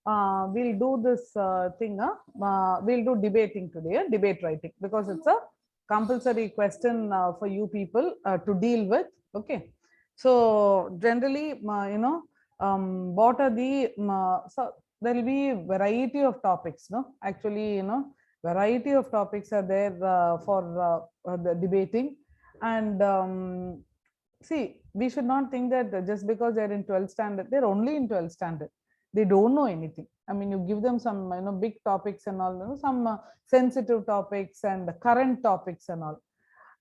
we'll do this thing. We'll do debating today, debate writing, because it's a compulsory question for you people to deal with. Okay. So generally, what are the so there will be variety of topics. No, actually, variety of topics are there for the debating, and see, we should not think that just because they're in 12th standard, they're only in 12th standard. They don't know anything. I mean, you give them some, big topics and all, some sensitive topics and current topics and all.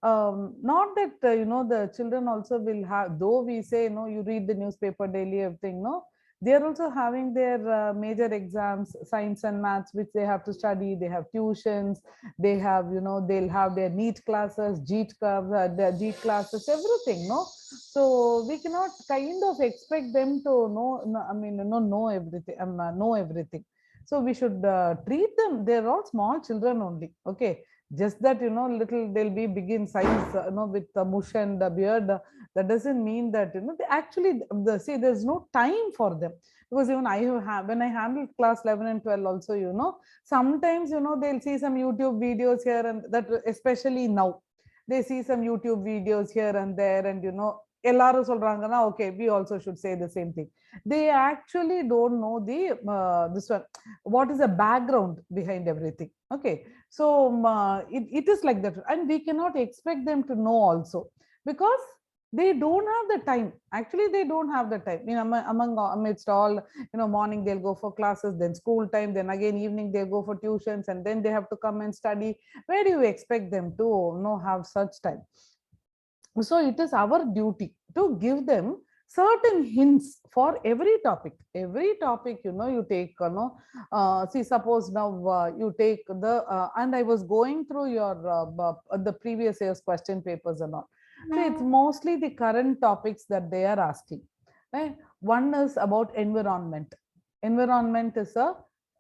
Not that, the children also will have, though we say, you read the newspaper daily, everything, no, they are also having their major exams, science and maths, which they have to study. They have tuitions, they have, they'll have their NEET classes, JEET classes, their JEET classes, everything, no. So we cannot kind of expect them to know everything, know everything. So we should treat them, they're all small children only. Okay, just that, little they'll be big in size, with the mush and the beard. That doesn't mean that, they actually, see, there's no time for them. Because even I have, when I handled class 11 and 12 also, sometimes, they'll see some YouTube videos here, and that, especially now, they see some YouTube videos here and there, and எல்லாரும் சொல்றாங்கன்னா, okay, we also should say the same thing. They actually don't know the this one, what is the background behind everything. Okay, so it is like that, and we cannot expect them to know also, because they don't have the time. Actually, they don't have the time. Amidst all, morning they'll go for classes, then school time, then again evening they'll go for tuitions, and then they have to come and study. Where do you expect them to have such time? So it is our duty to give them certain hints for every topic. You take, see, suppose now you take the and I was going through your the previous year's question papers and all. So it's mostly the current topics that they are asking, right? One is about environment. Environment is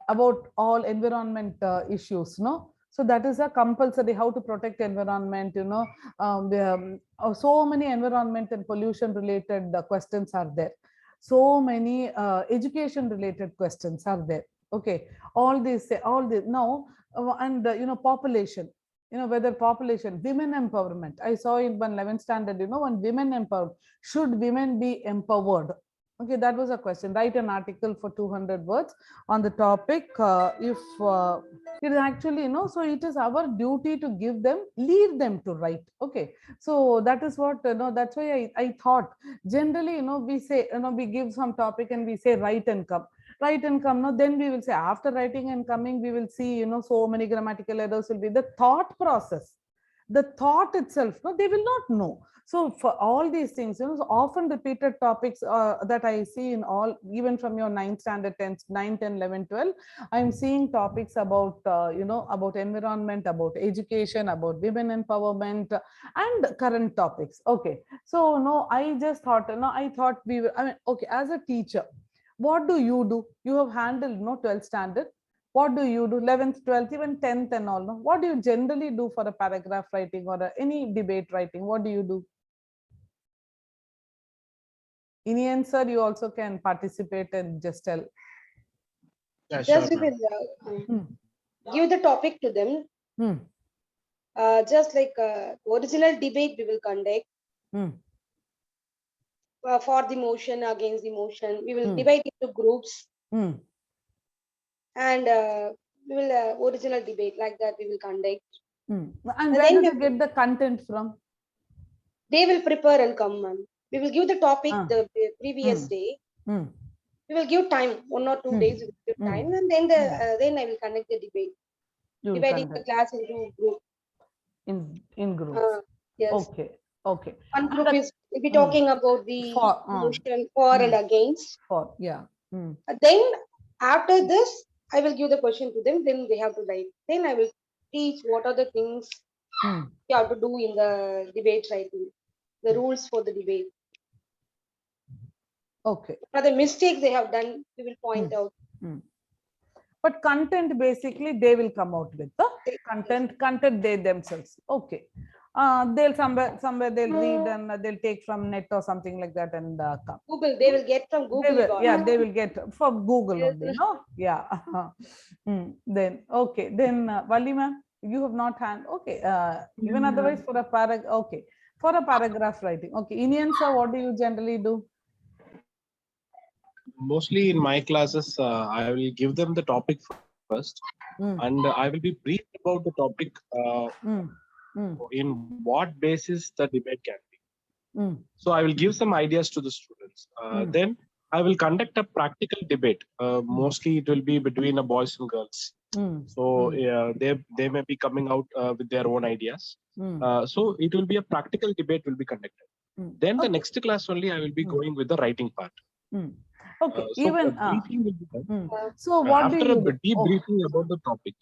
about all environment issues, no. So that is a compulsory, how to protect environment, so many environment and pollution related questions are there. So many education related questions are there. Okay, all this now, and population, whether population, women empowerment. I saw in 11th standard, when women empowered, should women be empowered? Okay, that was a question. Write an article for 200 words on the topic. If it is actually, so it is our duty to give them, lead them to write. Okay, so that is what, that's why I thought, generally, we say, we give some topic and we say write and come. Write and come, no, then we will say, after writing and coming, we will see, so many grammatical errors will be the thought process. The thought itself, no, they will not know. So for all these things, so often repeated topics that I see in all, even from your 9th standard, 10th, 9, 10, 11, 12, I'm seeing topics about, about environment, about education, about women empowerment, and current topics. Okay. So, no, I just thought, I thought we were, okay, as a teacher, what do? You have handled, 12th standard. What do you do? 11th, 12th, even 10th and all. No? What do you generally do for a paragraph writing or any debate writing? What do you do? Any answer, you also can participate and just tell. Yeah, Just sure, we will give the topic to them. Just like original debate we will conduct. For the motion, against the motion, we will divide into groups. And we will original debate like that we will conduct. And where do you get the content from? They will prepare and come, ma'am. We will give the topic the previous day. We will give time, 1 or 2 days. We will give time, and then then I will conduct the debate. Dividing the class into group. In groups. Yes. Okay. One group is will be talking about the motion for and against. For, yeah. Then after this, I will give the question to them. Then they have to write. Then I will teach what are the things you have to do in the debate writing, the rules for the debate. Okay. For the mistakes they have done, we will point out. But content, basically, they will come out with the content they themselves. Okay. They'll somewhere they'll read and they'll take from net or something like that and come. Google, they will get from They Google. will, God. yeah, they will get from Google Yes. only, no? Yeah. Then, okay. Then, Valli ma'am, you have not hand. Okay. Even otherwise for a paragraph, okay. For a paragraph writing. Okay. Indian sir, what do you generally do? Mostly in my classes, I will give them the topic first, and I will be briefed about the topic in what basis the debate can be. So I will give some ideas to the students. Then I will conduct a practical debate. Mostly it will be between boys and girls. So they may be coming out with their own ideas. So it will be a practical debate will be conducted. Then the next class only I will be going with the writing part. Okay. So Even a briefing will be done. so what After do a you do? debriefing about the topic.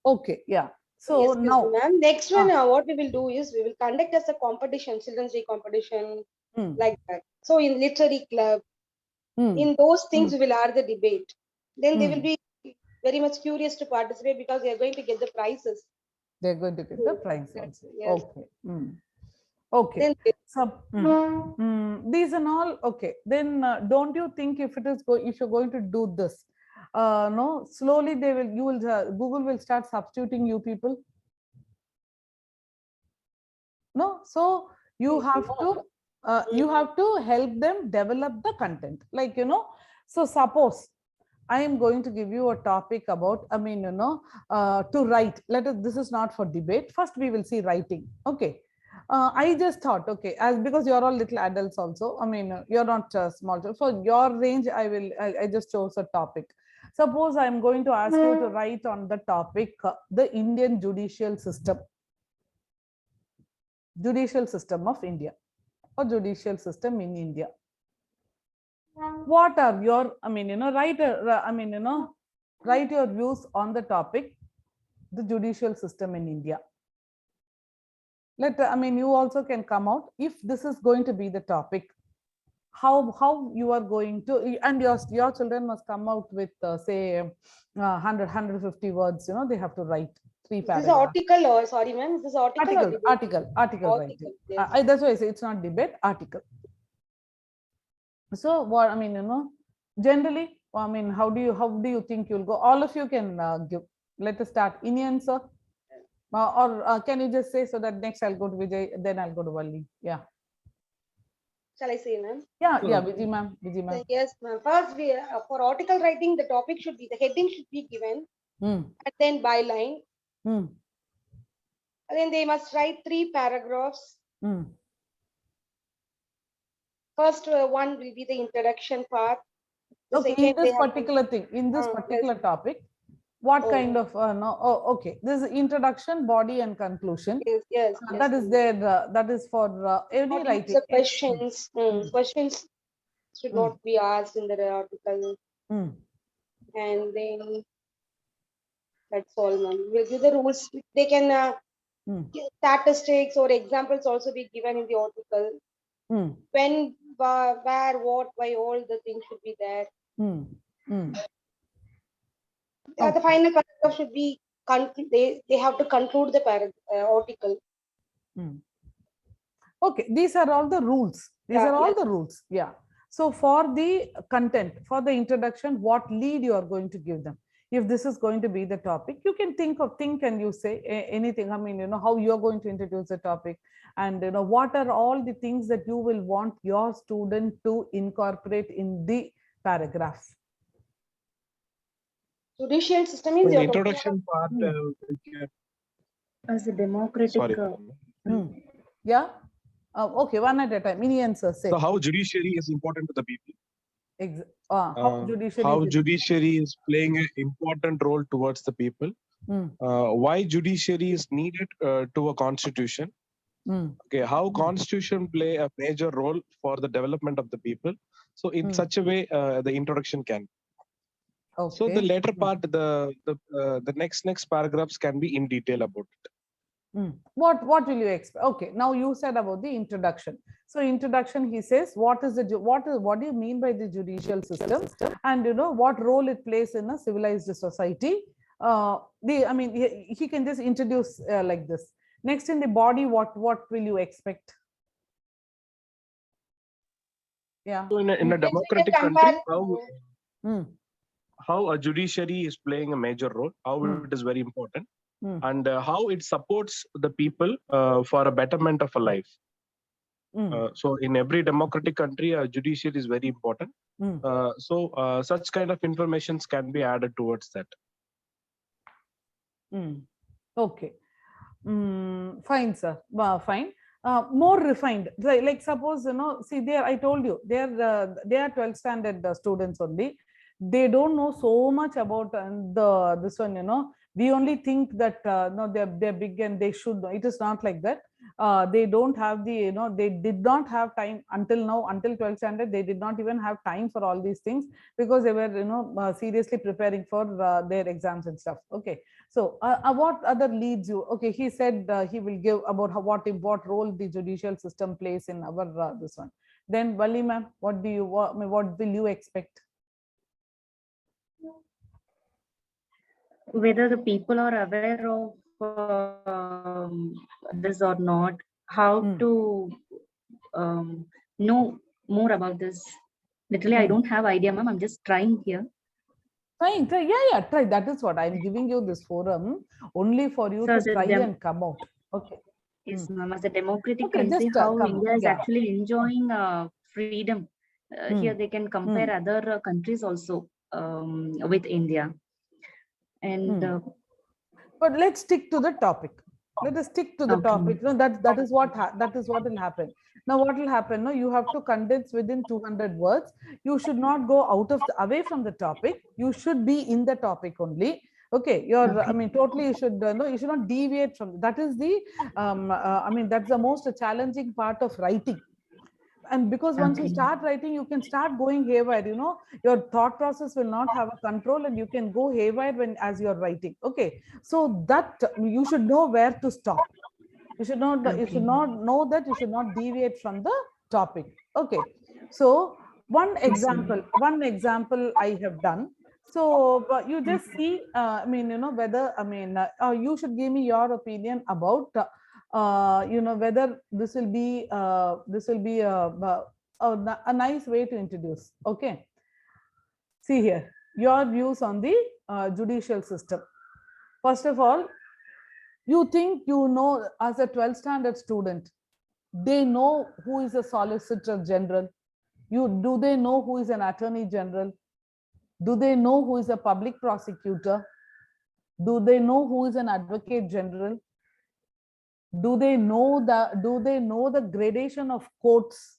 Okay. Yeah. So Yes, now ma'am. Next one, what we will do is we will conduct as a competition, children's day competition, like that. So in literary club, in those things we will add the debate. Then they will be very much curious to participate because they are going to get the prizes. they're going to get the prize also. Yes. Okay. Okay. Then So these and all. Okay. Then don't you think if it is if you're going to do this, no, slowly Google will start substituting you people. No, so you have to help them develop the content, like, you know. So suppose I am going to give you a topic about, I mean, you know, to write. This is not for debate. First we will see writing. Okay. I just thought, okay, as because you're all little adults also, I mean, you're not small. For your range, I just chose a topic. Suppose I'm going to ask you to write on the topic, the Indian judicial system of India, or judicial system in India. What are your, I mean, you know, write your views on the topic, the judicial system in India. I mean, you also can come out if this is going to be the topic. How you are going to, and your children must come out with say 150 words. You know, they have to write 3 paragraphs. This is article or sorry, ma'am. This is article. Article writing. Yes. That's why I say it's not debate. Article. So what, I mean, you know, generally, I mean, how do you think you'll go? All of you can give. Let us start. Indian sir, or can you just say, so that next I'll go to Vijay, then I'll go to Valli. Yeah. Shall I say, ma'am? Yeah, Vijay ma'am. Yes, ma'am. First, we for article writing, the topic should be, the heading should be given, and then byline. And then they must write 3 paragraphs. First one will be the introduction part. Okay, in this particular thing, in this particular topic, what kind of okay, this is introduction, body, and conclusion. Yes. That is there. That is for any writing. The questions. Questions should not be asked in the article. And then that's all, ma'am. We'll give the rules. They can statistics or examples also be given in the article. When, where, what, why, all the things should be there. The final paragraph should be, they have to conclude the article. Okay, these are all the rules. The rules. Yeah. So for the content, for the introduction, what lead you are going to give them? If this is going to be the topic, you can think and you say anything. I mean, you know, how you're going to introduce the topic, and you know, what are all the things that you will want your student to incorporate in the paragraph. Judicial system is the introduction part. As a democratic. Sorry. Yeah. Okay, one at a time. Any answer? Say. So how judiciary is important to the people? How judiciary is playing an important role towards the people. Why judiciary is needed to a constitution. Okay, how constitution play a major role for the development of the people. So in such a way, the introduction can. Okay. So the later part, the next paragraphs can be in detail about it. What will you expect? Okay, now you said about the introduction. So introduction, he says, what do you mean by the judicial system, and you know, what role it plays in a civilized society. I mean, he can just introduce like this. Next, in the body, what will you expect? Yeah. So in a democratic country, how a judiciary is playing a major role, how it is very important, and how it supports the people for a betterment of a life. So in every democratic country, a judiciary is very important. So such kind of informations can be added towards that. Okay. Fine, sir. Fine. More refined, like suppose, you know, see there, I told you, they are 12th standard students only. They don't know so much about this one, you know. We only think that no, they're big and they should know. It is not like that. They don't have the, you know, they did not have time until now, until 12th standard. They did not even have time for all these things because they were, you know, seriously preparing for their exams and stuff. Okay. So what other leads you? Okay, he said he will give about what role the judicial system plays in our this one. Then Valli ma'am, what will you expect? Whether the people are aware of this or not, how to know more about this. Literally, I don't have idea, ma'am. I'm just trying here. Fine, try. Yeah, try. That is what I'm giving you this forum only for you to try and come out. Okay. Yes, ma'am. As a democratic country, how India is actually enjoying freedom. Here they can compare other countries also with India. And but let's stick to the topic. Let us stick to the topic. No, that is what will happen. Now, what will happen? No, you have to condense within 200 words. You should not go away from the topic. You should be in the topic only. Okay, I mean, totally. You should no. You should not deviate from. That is the. I mean, that's the most challenging part of writing. And because once you start writing, you can start going haywire, you know, your thought process will not have a control and you can go haywire as you're writing. Okay, so that you should know where to stop. You should not know that you should not deviate from the topic. Okay, so one example I have done. So you just see, I mean, you know, whether, I mean, you should give me your opinion about you know, whether this will be a nice way to introduce. Okay, see here, your views on the judicial system. First of all, you think, you know, as a 12th standard student, they know who is a solicitor general? Do they know who is an attorney general? Do they know who is a public prosecutor? Do they know who is an advocate general? Do they know the gradation of courts?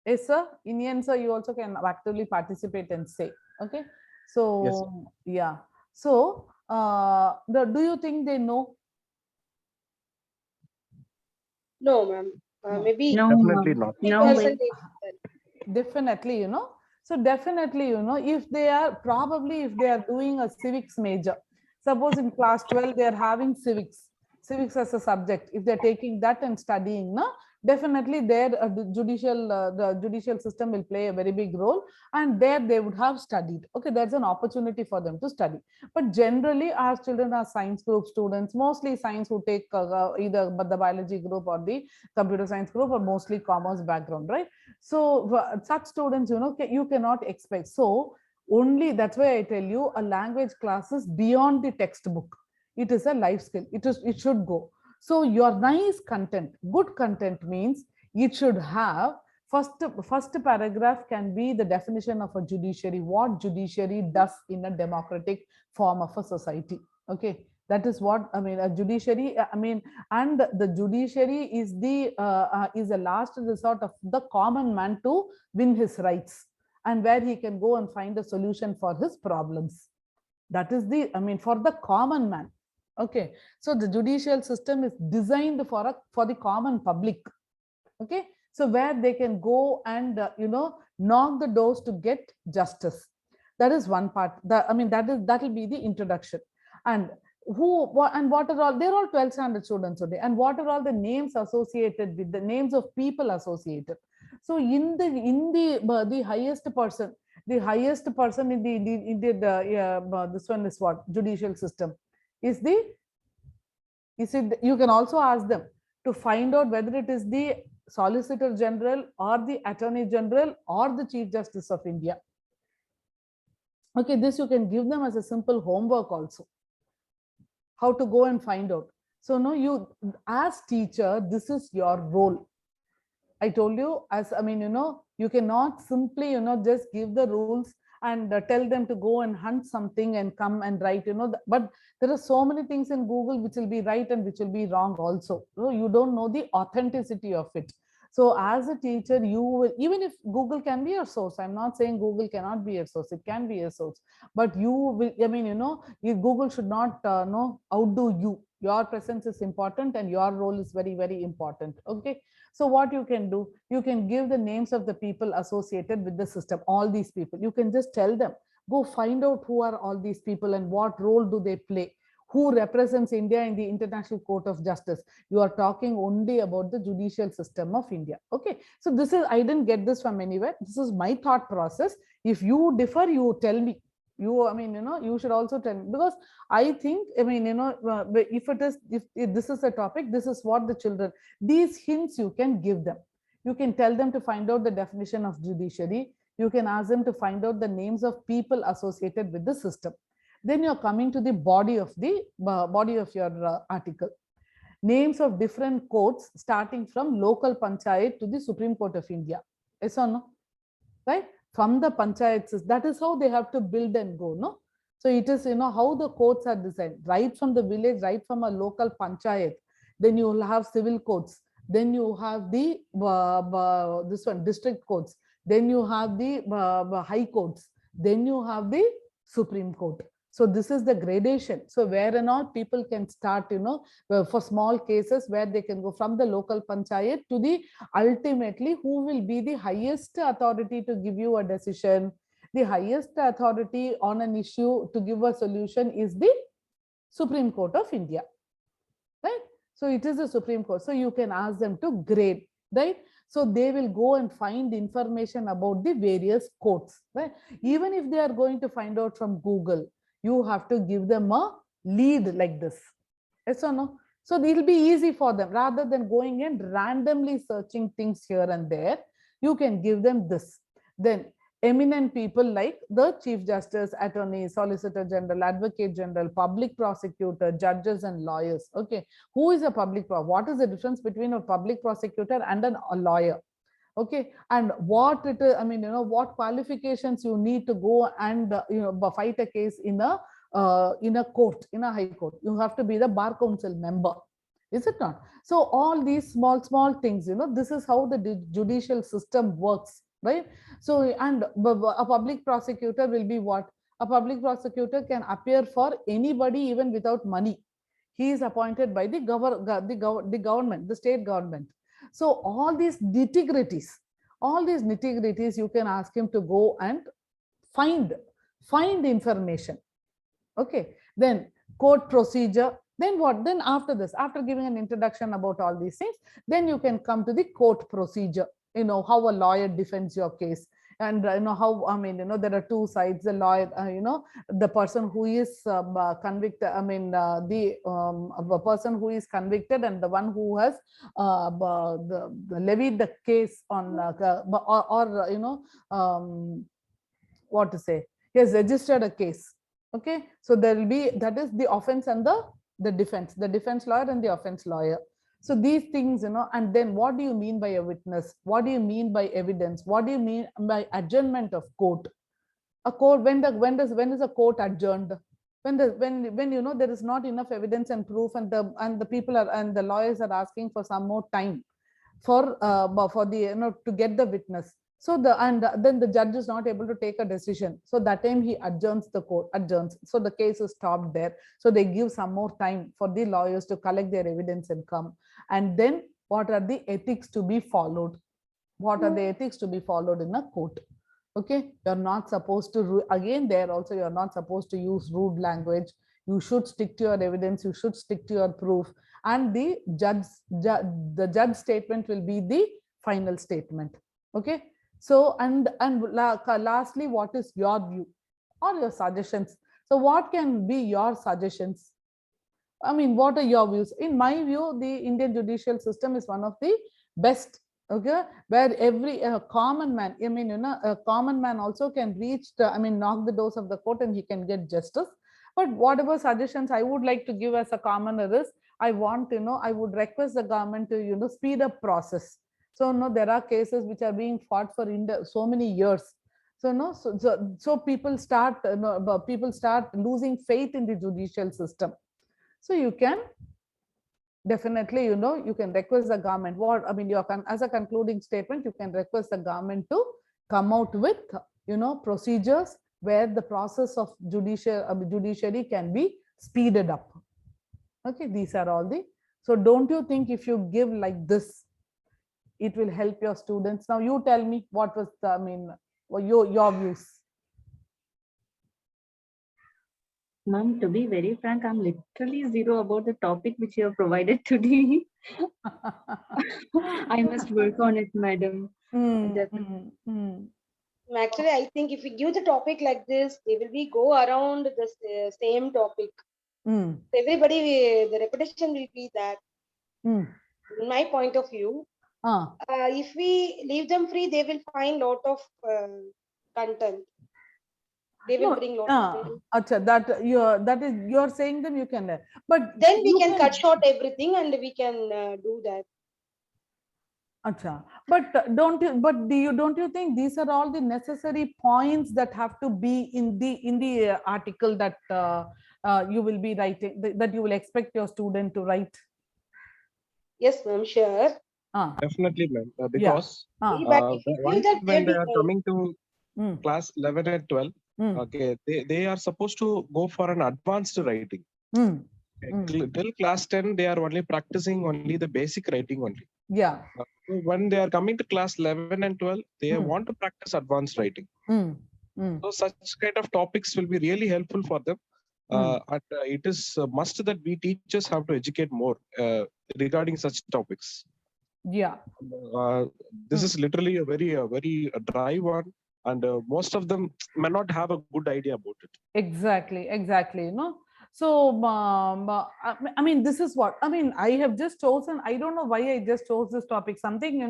Yes, sir. Indian sir, you also can actively participate and say. Okay. So yes, yeah. So do you think they know? No, ma'am. Maybe no, definitely not. No, definitely, you know. So definitely, you know, if they are doing a civics major, suppose in class 12 they are having civics as a subject. If they're taking that and studying, no, definitely there the judicial system will play a very big role, and there they would have studied. Okay, that's an opportunity for them to study. But generally, our children are science group students, mostly science, who take either the biology group or the computer science group, or mostly commerce background, right? So such students, you know, you cannot expect. So only that's why I tell you, a language class is beyond the textbook. It is a life skill. It should go. So your nice content, good content means it should have first paragraph can be the definition of a judiciary, what judiciary does in a democratic form of a society. Okay, that is what I mean. A judiciary, I mean, and the judiciary is the last resort of the common man to win his rights, and where he can go and find a solution for his problems. That is the, I mean, for the common man. Okay, so the judicial system is designed for the common public. Okay, so where they can go and you know, knock the doors to get justice. That is one part. That will be the introduction. And what are all, they're all 12th standard students today, and what are all the names associated with the names of people associated. So in the highest person in the this one is what judicial system is the You can also ask them to find out whether it is the Solicitor General or the Attorney General or the Chief Justice of India. Okay, this you can give them as a simple homework also, how to go and find out. So no, you as teacher, this is your role. I told you, as I mean, you cannot simply, just give the rules and tell them to go and hunt something and come and write, but there are so many things in Google which will be right and which will be wrong also. So you don't know the authenticity of it. So as a teacher, you will, even if Google can be your source, I'm not saying Google cannot be your source, it can be a source, but you will, I mean, Google should not outdo you. Your presence is important and your role is very, very important. Okay. So what you can do, you can give the names of the people associated with the system, all these people. You can just tell them, go find out who are all these people and what role do they play, who represents India in the International Court of Justice. You are talking only about the judicial system of India. Okay. So this is, I didn't get this from anywhere. This is my thought process. If you differ, you tell me. You, I mean, you should also tell, because I think, I mean, if it is, if this is a topic, this is what the children, these hints you can give them. You can tell them to find out the definition of judiciary. You can ask them to find out the names of people associated with the system. Then you're coming to the body of your article. Names of different courts, starting from local panchayat to the Supreme Court of India. Yes or no? Right? From the panchayats, that is how they have to build and go, no? So it is, how the courts are designed, right from the village, right from a local panchayat. Then you will have civil courts. Then you have the this one, district courts. Then you have the high courts. Then you have the Supreme Court. So this is the gradation. So where and all people can start, for small cases where they can go from the local panchayat to the ultimately who will be the highest authority to give you a decision. The highest authority on an issue to give a solution is the Supreme Court of India, right? So it is the Supreme Court. So you can ask them to grade, right? So they will go and find information about the various courts, right? Even if they are going to find out from Google, you have to give them a lead like this. Yes or no? So it will be easy for them, rather than going and randomly searching things here and there. You can give them this. Then eminent people like the Chief Justice, Attorney, Solicitor General, Advocate General, Public Prosecutor, judges and lawyers. Okay, who is a public prosecutor? What is the difference between a public prosecutor and a lawyer? Okay, and what it is, I mean, what qualifications you need to go and fight a case in a court, in a high court. You have to be the bar council member, is it not? So all these small things, this is how the judicial system works, right? So, and a public prosecutor will be what? A public prosecutor can appear for anybody even without money. He is appointed by the government, the state government. So all these nitty-gritties, you can ask him to go and find information. Okay, then court procedure. Then what? Then after this, after giving an introduction about all these things, then you can come to the court procedure. How a lawyer defends your case. And how, I mean, there are two sides, the lawyer, the person who is convicted, I mean, the person who is convicted and the one who has levied the case on, what to say, he has registered a case. Okay, so there will be, that is the offense and the defense lawyer and the offense lawyer. So these things, and then what do you mean by a witness? What do you mean by evidence? What do you mean by adjournment of court? A court, when is a court adjourned? When there is not enough evidence and proof, and the people are, and the lawyers are asking for some more time for the to get the witness. So then the judge is not able to take a decision. So that time he adjourns the court, So the case is stopped there. So they give some more time for the lawyers to collect their evidence and come. And then what are the ethics to be followed? What are the ethics to be followed in a court? Okay, you're not supposed to, again there also you're not supposed to use rude language. You should stick to your evidence. You should stick to your proof. And the judge statement will be the final statement. Okay. So, and lastly, what is your view or your suggestions? So what can be your suggestions? I mean, what are your views? In my view, the Indian judicial system is one of the best, okay, where every common man, I mean, a common man also can reach, I mean, knock the doors of the court and he can get justice. But whatever suggestions I would like to give as a commoner is, I want, I would request the government to, speed up process. So, there are cases which are being fought for so many years. So, so people start, people start losing faith in the judicial system. So you can definitely, you can request the government. What I mean, as a concluding statement, you can request the government to come out with, procedures where the process of judiciary can be speeded up. Okay, these are all the. So don't you think if you give like this, it will help your students? Now you tell me what was the, I mean, your views. Ma'am, to be very frank, I'm literally zero about the topic which you have provided today. I must work on it, madam. Actually, I think if we give the topic like this, they will be go around the same topic. Everybody, the repetition will be that. In my point of view, if we leave them free, they will find lot of content. They will bring lot of you're saying them you can, but then we can cut short everything and we can do that. Acha. But don't you think these are all the necessary points that have to be in the article that you will be writing, that you will expect your student to write? Yes, ma'am, sure. Definitely, ma'am. Because when they are coming to class 11 and 12, okay, they are supposed to go for an advanced writing. Till class 10, they are only practicing only the basic writing only. Yeah. When they are coming to class 11 and 12, they want to practice advanced writing. So such kind of topics will be really helpful for them. And it is a must that we teachers have to educate more regarding such topics. Yeah. This is literally a very dry one, and most of them may not have a good idea about it. Exactly. So, I mean, this is what, I mean, I have just chosen, I don't know why I just chose this topic, something,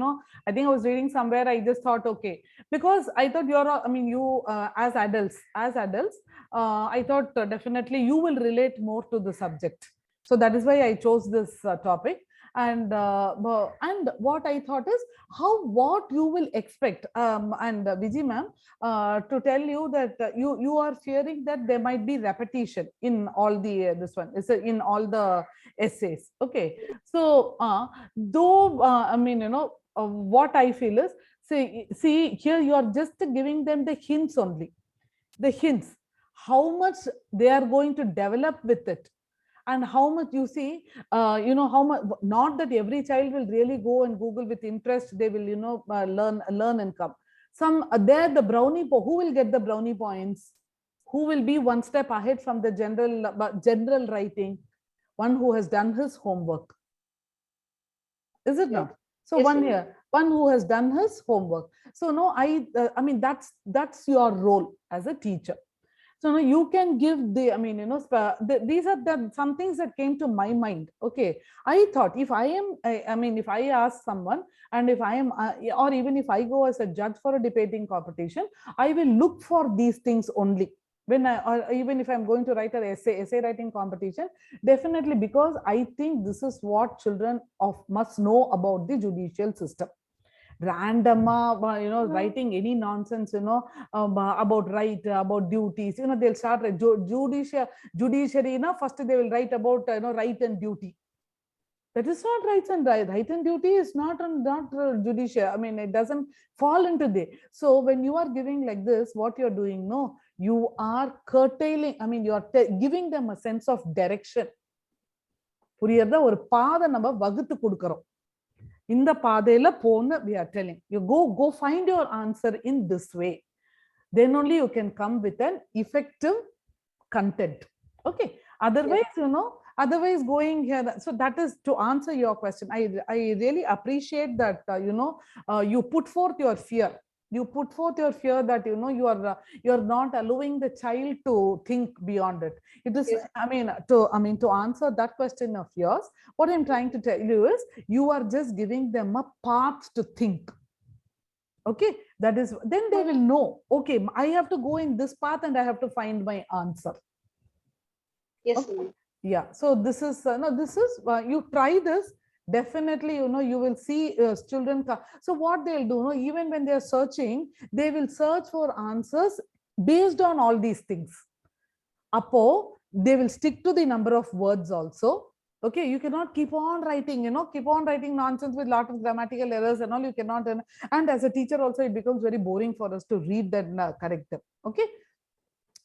I think I was reading somewhere, I just thought, okay, because I thought you as adults, I thought definitely you will relate more to the subject. So that is why I chose this topic. And what I thought is what you will expect, and Vijay ma'am, to tell you that you are fearing that there might be repetition in all the this one is in all the essays. Okay, so though I mean, what I feel is, see here you are just giving them the hints only, the hints, how much they are going to develop with it. And how much you see, how much, not that every child will really go and Google with interest, they will, learn and come. Some there, the brownie, who will get the brownie points? Who will be one step ahead from the general writing? One who has done his homework. Is it not? So yes, one who has done his homework. So no, I mean, that's your role as a teacher. So no, you can give the, I mean, these are some things that came to my mind. Okay, I thought if I am, I mean, if I ask someone, and if I am, or even if I go as a judge for a debating competition, I will look for these things only. When or even if I'm going to write an essay writing competition, definitely, because I think this is what children must know about the judicial system. Random, writing any nonsense, about about duties, they'll start judiciary, first they will write about, right and duty. That is not right and duty is not judicial. I mean, it doesn't fall into the. So when you are giving like this, what you're doing, no, you are curtailing, I mean, you're giving them a sense of direction. புரியுறதா? ஒரு பாதை நம்ம வகுத்து கொடுக்கிறோம். இந்த பாதையில போன்னு we are telling you, go find your answer in this way, then only you can come with an effective content. Okay, otherwise, otherwise going here. So that is to answer your question. I really appreciate that, you put forth your fear. You put forth your fear that, you know, you're not allowing the child to think beyond it. It is, Yes. to answer that question of yours, what I'm trying to tell you is, you are just giving them a path to think. Okay, that is, then they will know, okay, I have to go in this path and I have to find my answer. Yes, Okay. ma'am. Yeah, so this is you try this, definitely, you know, you will see children. So what they'll do, even when they're searching, they will search for answers based on all these things. Apo, they will stick to the number of words also. Okay, you cannot keep on writing, keep on writing nonsense with lot of grammatical errors and all. You cannot, and as a teacher also, it becomes very boring for us to read that, correct them. Okay.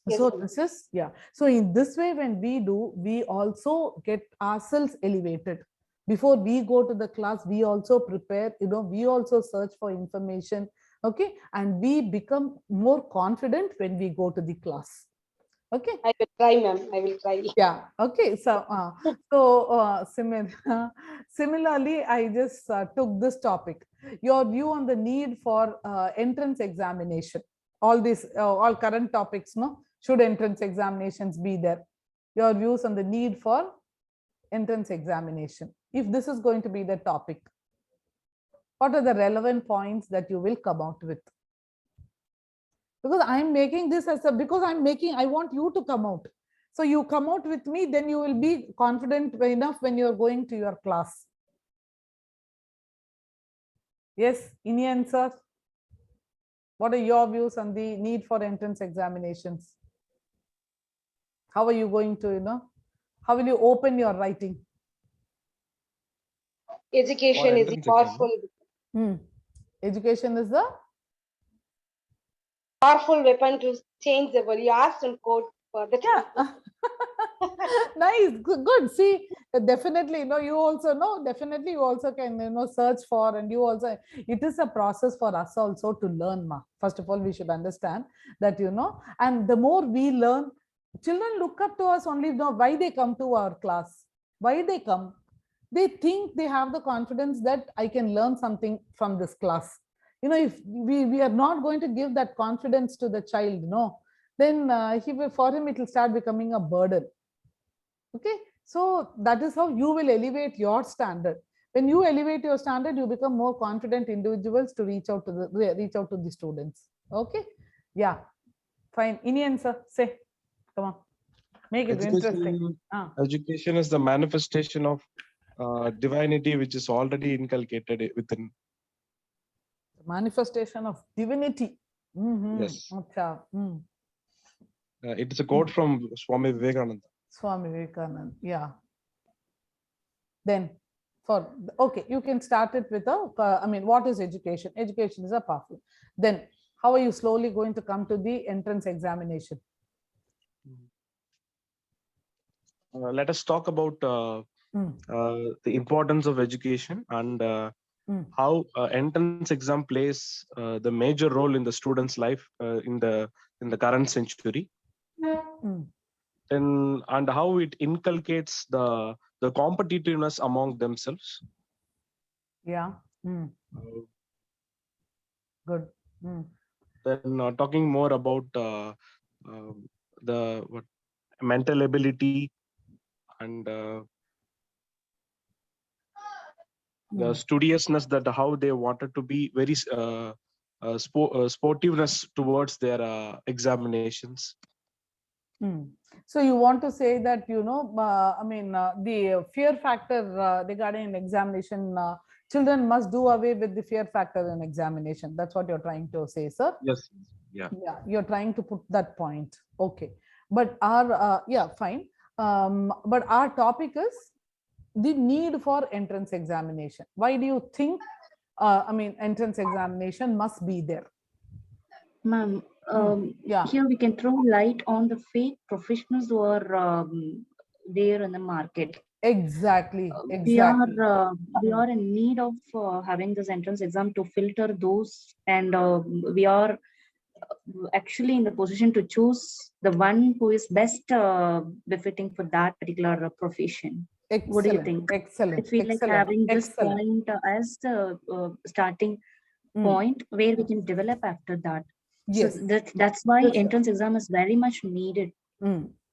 Yes, So ma'am. this is, yeah. So in this way, when we do, we also get ourselves elevated. Before we go to the class, we also prepare, we also search for information. Okay. And we become more confident when we go to the class. Okay. I will try, ma'am. I will try. Yeah. Okay. So, similarly, I just took this topic. Your view on the need for entrance examination. All these, all current topics, no? Should entrance examinations be there? Your views on the need for entrance examination. If this is going to be the topic, what are the relevant points that you will come out with? Because I'm making this as a, I want you to come out. So you come out with me, then you will be confident enough when you're going to your class. Yes, Inian sir, what are your views on the need for entrance examinations? How are you going to, how will you open your writing? Education is entrance powerful. Education is the Powerful weapon to change the world. You asked and quote for the nice, good. See, definitely, you also know, definitely you also can, search for, and you also, it is a process for us also to learn. First of all, we should understand that, and the more we learn, children look up to us only, why they come to our class, why they come. They think they have the confidence that I can learn something from this class. If we are not going to give that confidence to the child, then for him, it will start becoming a burden. Okay, so that is how you will elevate your standard. When you elevate your standard, you become more confident individuals to reach out to the students. Okay, yeah, fine. Inian sir, say, come on, make it interesting. Education is the manifestation of divinity, which is already inculcated within. Manifestation of divinity. Yes. Okay. It is a quote from Swami Vivekananda. Swami Vivekananda, yeah. Then, okay, you can start it with what is education? Education is a powerful. Then, how are you slowly going to come to the entrance examination? Let us talk about the importance of education and how entrance exam plays the major role in the student's life in the current century. And how it inculcates the competitiveness among themselves. Yeah. Good. Then talking more about the mental ability and the studiousness, that how they wanted to be very sportiveness towards their examinations. So you want to say that, the fear factor regarding an examination, children must do away with the fear factor in examination. That's what you're trying to say, sir? Yes. Yeah. Yeah, you're trying to put that point. Okay. But our, yeah, fine. But our topic is the need for entrance examination. Why do you think, entrance examination must be there? Ma'am, here we can throw light on the fake professionals who are there in the market. Exactly. We are in need of having this entrance exam to filter those, and we are actually in the position to choose the one who is best befitting for that particular profession. Excellent. What do you think? Excellent. I feel like having this point as the starting point where we can develop after that. Yes. So that's why entrance exam is very much needed.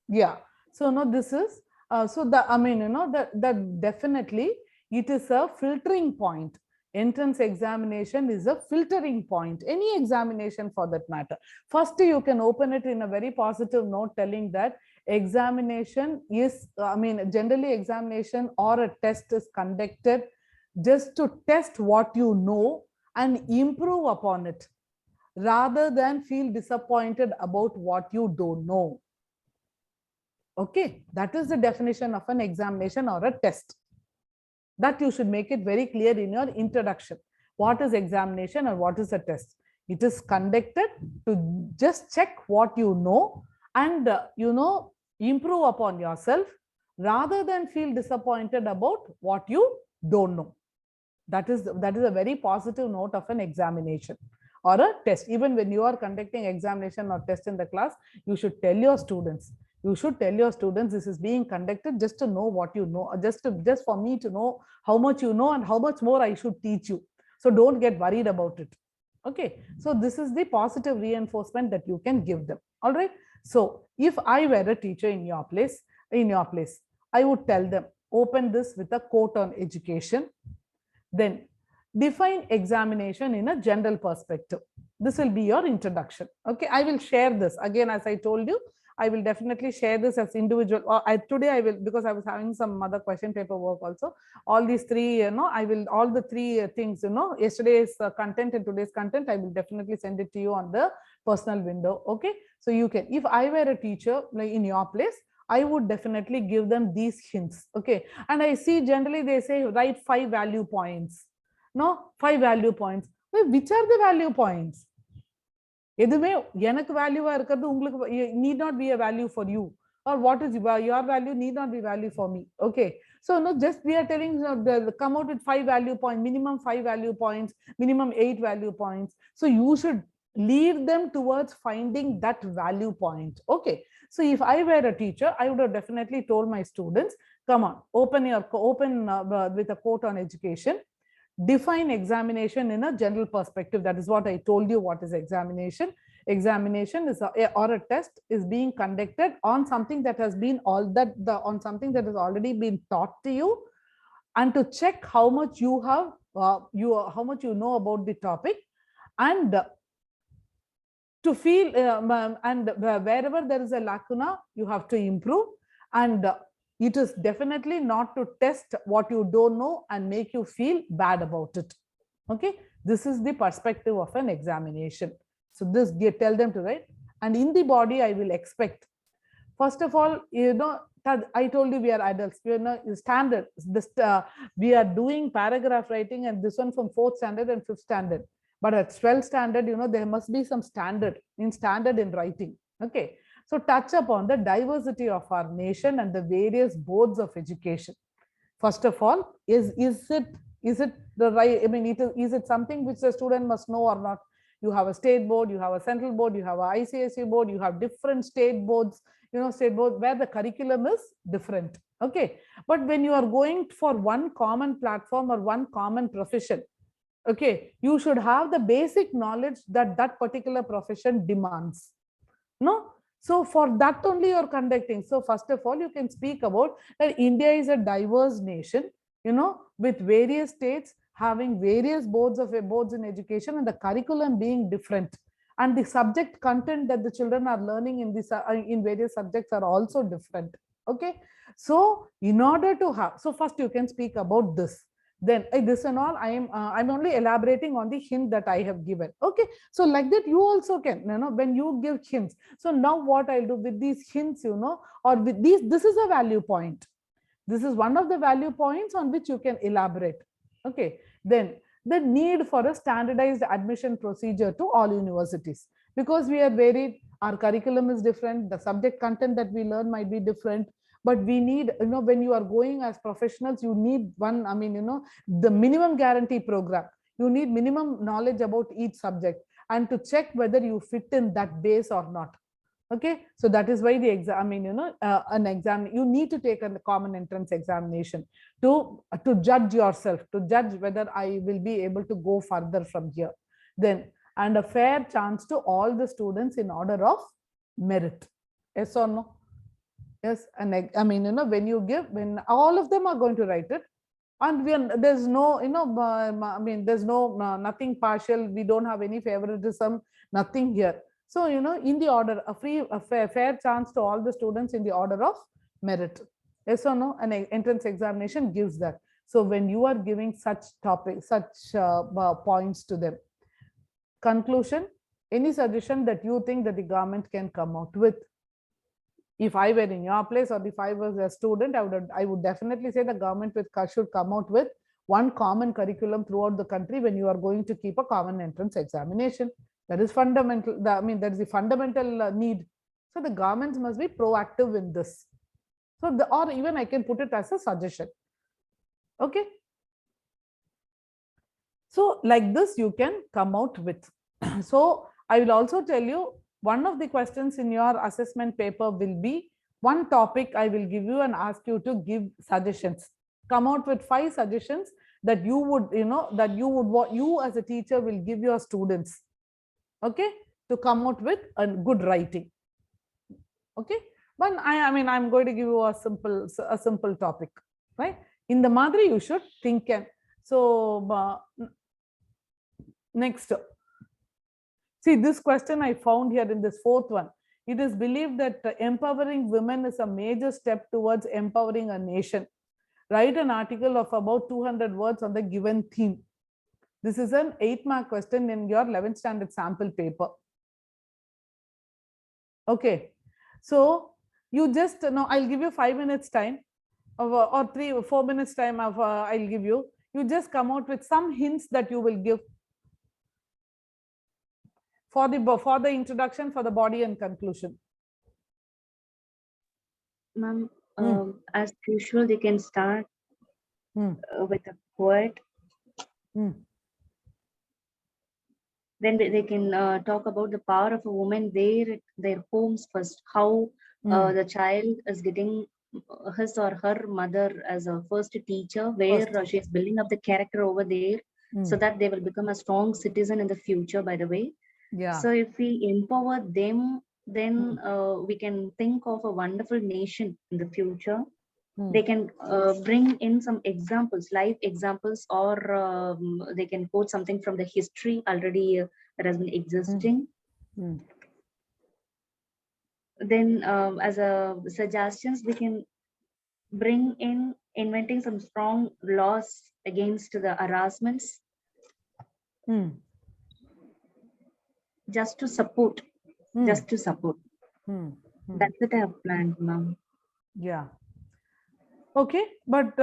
Yeah. So no, this is so the I mean that definitely it is a filtering point. Entrance examination is a filtering point. Any examination for that matter. First, you can open it in a very positive note, telling that examination is generally examination or a test is conducted just to test what you know and improve upon it, rather than feel disappointed about what you don't know. Okay, that is the definition of an examination or a test. That you should make it very clear in your introduction. What is examination and what is a test? It is conducted to just check what you know and improve upon yourself, rather than feel disappointed about what you don't know. That is a very positive note of an examination or a test. Even when you are conducting examination or test in the class, you should tell your students. This is being conducted just to know what you know, just for me to know how much you know and how much more I should teach you. So don't get worried about it. Okay, so this is the positive reinforcement that you can give them. All right. So if I were a teacher in your place, I would tell them, open this with a quote on education. Then define examination in a general perspective. This will be your introduction. Okay, I will share this again, as I told you. I will definitely share this as individual. Today I will, because I was having some other question paper work also. All these three, I will, all the three things, yesterday's content and today's content, I will definitely send it to you on the personal window. Okay, so you can, if I were a teacher like in your place, I would definitely give them these hints. Okay, and I see generally they say write 5 value points. No, 5 value points. Well, which are the value points? எதுமே எனக்கு வேல்யூவா இருக்கிறது உங்களுக்கு need not be a value for you, or what is your value need not be value for me. Okay, so no, just we are telling come out with 5 value points, minimum 5 value points, minimum 8 value points. So you should lead them towards finding that value point. Okay, so if I were a teacher, I would have definitely told my students, come on, open with a quote on education. Define examination in a general perspective. That is what I told you. What is examination? Examination is or a test is being conducted on something that has been on something that has already been taught to you, and to check how much you have how much you know about the topic, and to feel and wherever there is a lacuna, you have to improve. And it is definitely not to test what you don't know and make you feel bad about it. Okay, this is the perspective of an examination. So this, tell them to write. And in the body, I will expect, first of all, I told you we are adults. We are standard. We are doing paragraph writing, and this one from 4th standard and 5th standard. But at 12th standard, there must be some standard in writing. Okay. So touch upon the diversity of our nation and the various boards of education. First of all, is it the right? I mean, is it something which the student must know or not? You have a state board, you have a central board, you have a ICSE board, you have different state boards, state board where the curriculum is different. Okay, but when you are going for one common platform or one common profession, okay, you should have the basic knowledge that that particular profession demands. No. So for that only you're conducting. So first of all, you can speak about that India is a diverse nation, with various states having various boards in education, and the curriculum being different, and the subject content that the children are learning in various subjects are also different. Okay, so in order to have, so first you can speak about this. Then this and all, I'm only elaborating on the hint that I have given. Okay, so like that you also can, when you give hints. So now what I'll do with these hints, or with these, this is a value point. This is one of the value points on which you can elaborate. Okay, then the need for a standardized admission procedure to all universities, because we are varied, our curriculum is different, the subject content that we learn might be different. But we need, when you are going as professionals, you need one, the minimum guarantee program. You need minimum knowledge about each subject, and to check whether you fit in that base or not. Okay, so that is why the exam, an exam, you need to take a common entrance examination to judge yourself, to judge whether I will be able to go further from here. then, and a fair chance to all the students in order of merit. Yes or no? Yes. And I mean, you know, when all of them are going to write it, and there's no, you know, I mean, there's no nothing partial. We don't have any favoritism, nothing here. So, you know, in the order, a fair chance to all the students in the order of merit. Yes or no? An entrance examination gives that. So when you are giving such topics, such points to them. Conclusion, any suggestion that you think that the government can come out with? If I were in your place, or if I was a student, I would definitely say the government should come out with one common curriculum throughout the country when you are going to keep a common entrance examination. That is fundamental. I mean, that is the fundamental need. So the governments must be proactive in this. So or even I can put it as a suggestion. Okay. So like this, you can come out with. So I will also tell you, one of the questions in your assessment paper will be one topic I will give you and ask you to give suggestions. Come out with 5 suggestions that you would, you know, that you as a teacher will give your students. Okay, to come out with a good writing. Okay, but I mean, I'm going to give you a simple topic, right? In the Madri, you should think. And so next. See, this question I found here in this 4th one. It is believed that empowering women is a major step towards empowering a nation. Write an article of about 200 words on the given theme. This is an 8-mark question in your 11th standard sample paper. Okay. So you just, no, I'll give you 5 minutes time, or 3 or 4 minutes time of I'll give you. You just come out with some hints that you will give for the introduction, for the body and conclusion. Ma'am, as usual, they can start with a poet. Then they can talk about the power of a woman, their homes first, how the child is getting his or her mother as a first teacher, where she's building up the character over there, so that they will become a strong citizen in the future, by the way. Yeah. So if we empower them, then we can think of a wonderful nation in the future. They can bring in some examples, live examples, or they can quote something from the history already that has been existing. Then as a suggestions, we can bring in inventing some strong laws against the harassments. Just to support. That's what I have planned, ma'am. Yeah. Okay, but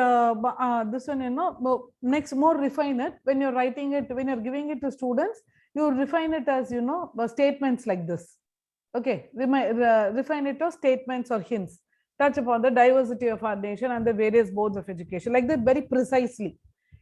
this one, you know, next more refine it. When you're writing it, when you're giving it to students, you refine it as, you know, statements like this. Okay, refine it as statements or hints. Touch upon the diversity of our nation and the various boards of education, like that, very precisely.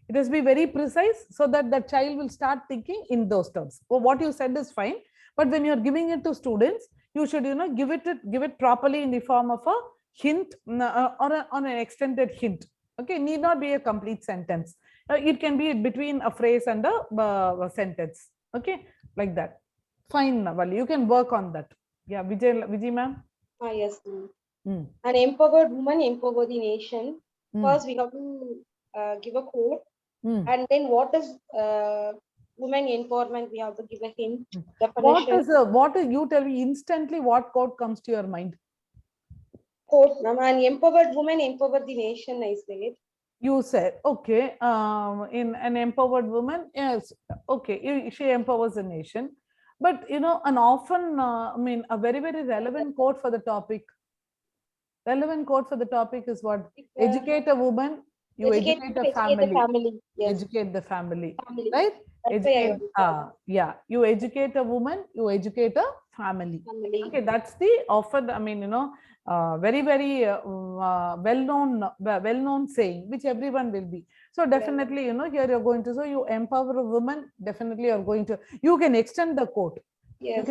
It has to be very precise so that the child will start thinking in those terms. So what you said is fine, but when you're giving it to students, you should, you know, give it properly in the form of a hint or on an extended hint. Okay, need not be a complete sentence. It can be between a phrase and a sentence. Okay, like that. Fine, Navali, you can work on that. Yeah, Vijay ma'am. Yes, ma'am. An empowered woman empower the nation. First, we have to give a quote, and then what is women empowerment? We have to give a hint. Definition. What is you tell me instantly? What quote comes to your mind? Quote, an empowered woman empower the nation. I said. You said okay. In an empowered woman, yes, okay. She empowers the nation, but you know, and often, I mean, a very relevant quote for the topic. Relevant quote for the topic is what? Educate a woman, you educate a family. Yes. Educate the family. Right? Educate, yeah, you educate a woman, you educate a family. Okay, that's the often, I mean, you know, very well-known saying, which everyone will be. So definitely, you know, here you're going to, so you empower a woman, definitely you're going to, you can extend the quote. Yes.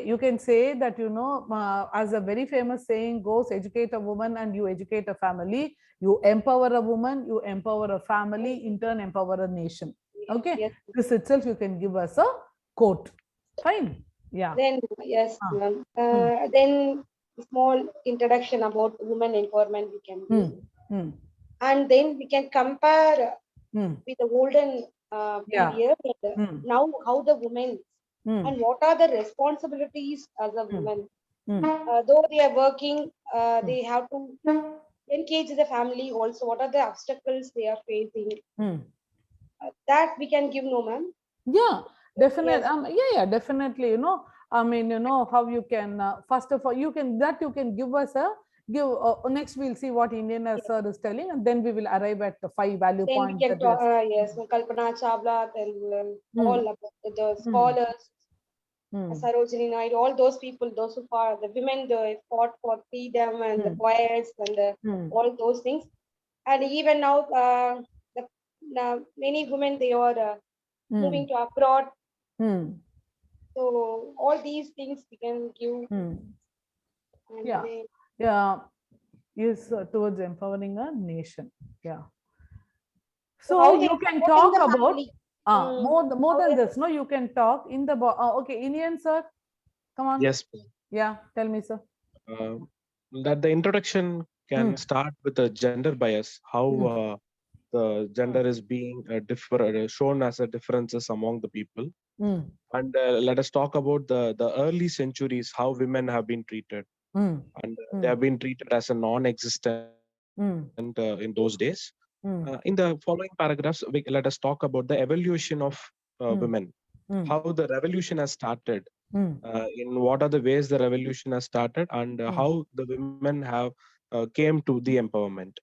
You can say that, you know, as a very famous saying goes, educate a woman and you educate a family. You empower a woman, you empower a family, in turn empower a nation. Okay, yes. This itself you can give us a quote. Fine. Yeah. Then, yes, Ah. ma'am. Then small introduction about women empowerment we can do. And then we can compare with the olden Yeah. period, now how the women and what are the responsibilities as a woman. Though they are working, they have to engage the family also. What are the obstacles they are facing? That we can give, no, ma'am. Yeah, definitely. Yes. Yeah, definitely. You know, I mean, you know how you can. First of all, you can give us a give. Next, we'll see what Indian sir is telling, and then we will arrive at the 5 value Then we points can that talk, we yes, Kalpana Chawla, and all about the scholars, have. Sarojini Naidu, all those people, those who fought, the women, they fought for freedom and the poets and all those things. And even now, now many women, they are moving to abroad. So all these things we can give. And Yeah, they, yeah, is towards empowering a nation. Yeah. so So how they you can supporting talk the about family. more How than they- this. No, you can talk in the okay, Indian sir. Come on. Yes. Yeah, tell me, sir. That the introduction can start with the gender bias, how the gender is being shown as a differences among the people. And let us talk about the early centuries, how women have been treated. And they have been treated as a non-existent in those days. In the following paragraphs, let us talk about the evolution of women, how the revolution has started, in what are the ways the revolution has started, and how the women have came to the empowerment.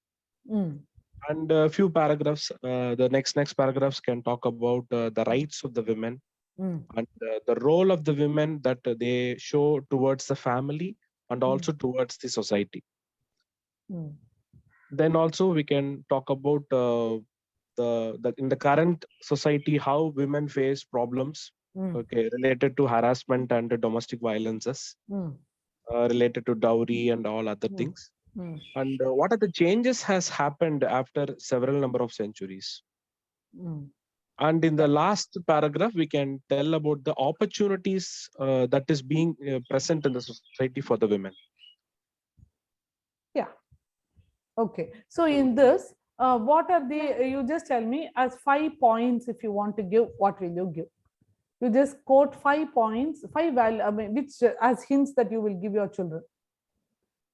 And a few paragraphs, the next paragraphs can talk about the rights of the women and the role of the women that they show towards the family and also towards the society. Then also we can talk about the in the current society how women face problems, okay, related to harassment and domestic violences, related to dowry and all other things. And what are the changes has happened after several number of centuries. And in the last paragraph we can tell about the opportunities that is being present in the society for the women. Yeah. Okay. So in this, what are the, you just tell me as 5 points if you want to give, what will you give? You just quote 5 points, 5 value, I mean, which as hints that you will give your children.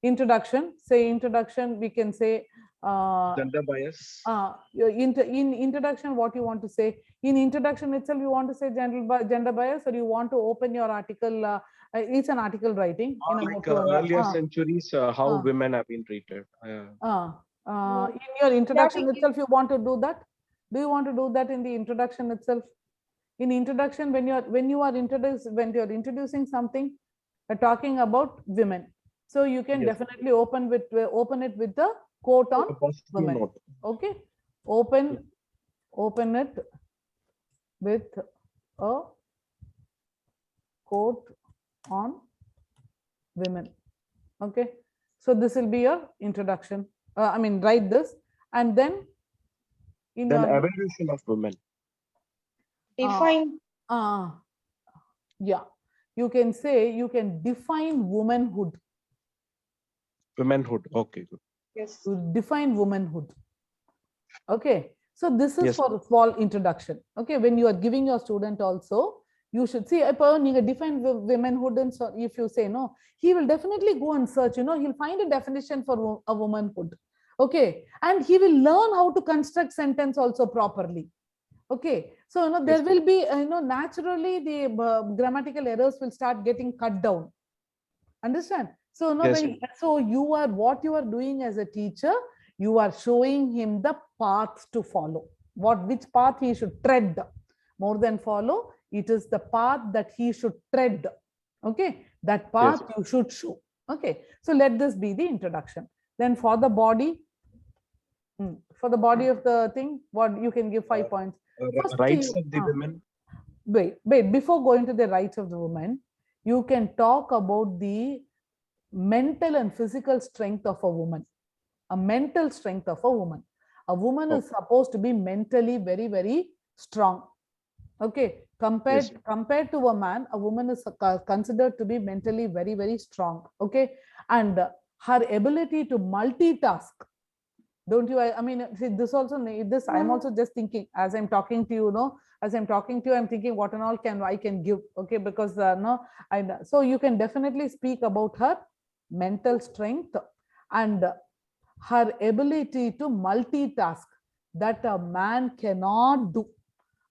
Introduction, say introduction, we can say Gender bias. In introduction, what you want to say? In introduction itself, you want to say gender bias, or you want to open your article? It's an article writing. Like earlier centuries, how women have been treated. In your introduction itself, you want to do that? Do you want to do that in the introduction itself? In introduction, when you are introducing something, talking about women, so you can definitely open it with the quote on women. Note. Okay, open it with a quote on women. Okay, so this will be your introduction. I mean, write this, and then in then your evolution of women. Define. Yeah, you can say, you can define womanhood. Womanhood. Okay, good. Yes. To define womanhood. Okay, so this is for a small introduction. Okay, when you are giving your student also, you should see, define womanhood, and so if you say no, he will definitely go and search, he'll find a definition for a womanhood. Okay, and he will learn how to construct sentence also properly. Okay, so there will be naturally the grammatical errors will start getting cut down. Understand? So so what you are doing as a teacher, you are showing him the path to follow. Which path he should tread. More than follow, it is the path that he should tread. Okay, that path you should show. Okay, so let this be the introduction. Then for the body, of the thing, what you can give 5 points. Rights of the women. Wait, before going to the rights of the woman, you can talk about the mental and physical strength of a woman. A mental strength of a woman. A woman is supposed to be mentally very, very strong. Okay, compared to a man, a woman is considered to be mentally very, very strong. Okay, and her ability to multitask. Don't you? I mean, see, this also this. I'm also just thinking as I'm talking to you. No, as I'm talking to you, I'm thinking what and all I can give. Okay, because no, so you can definitely speak about her mental strength and her ability to multitask that a man cannot do.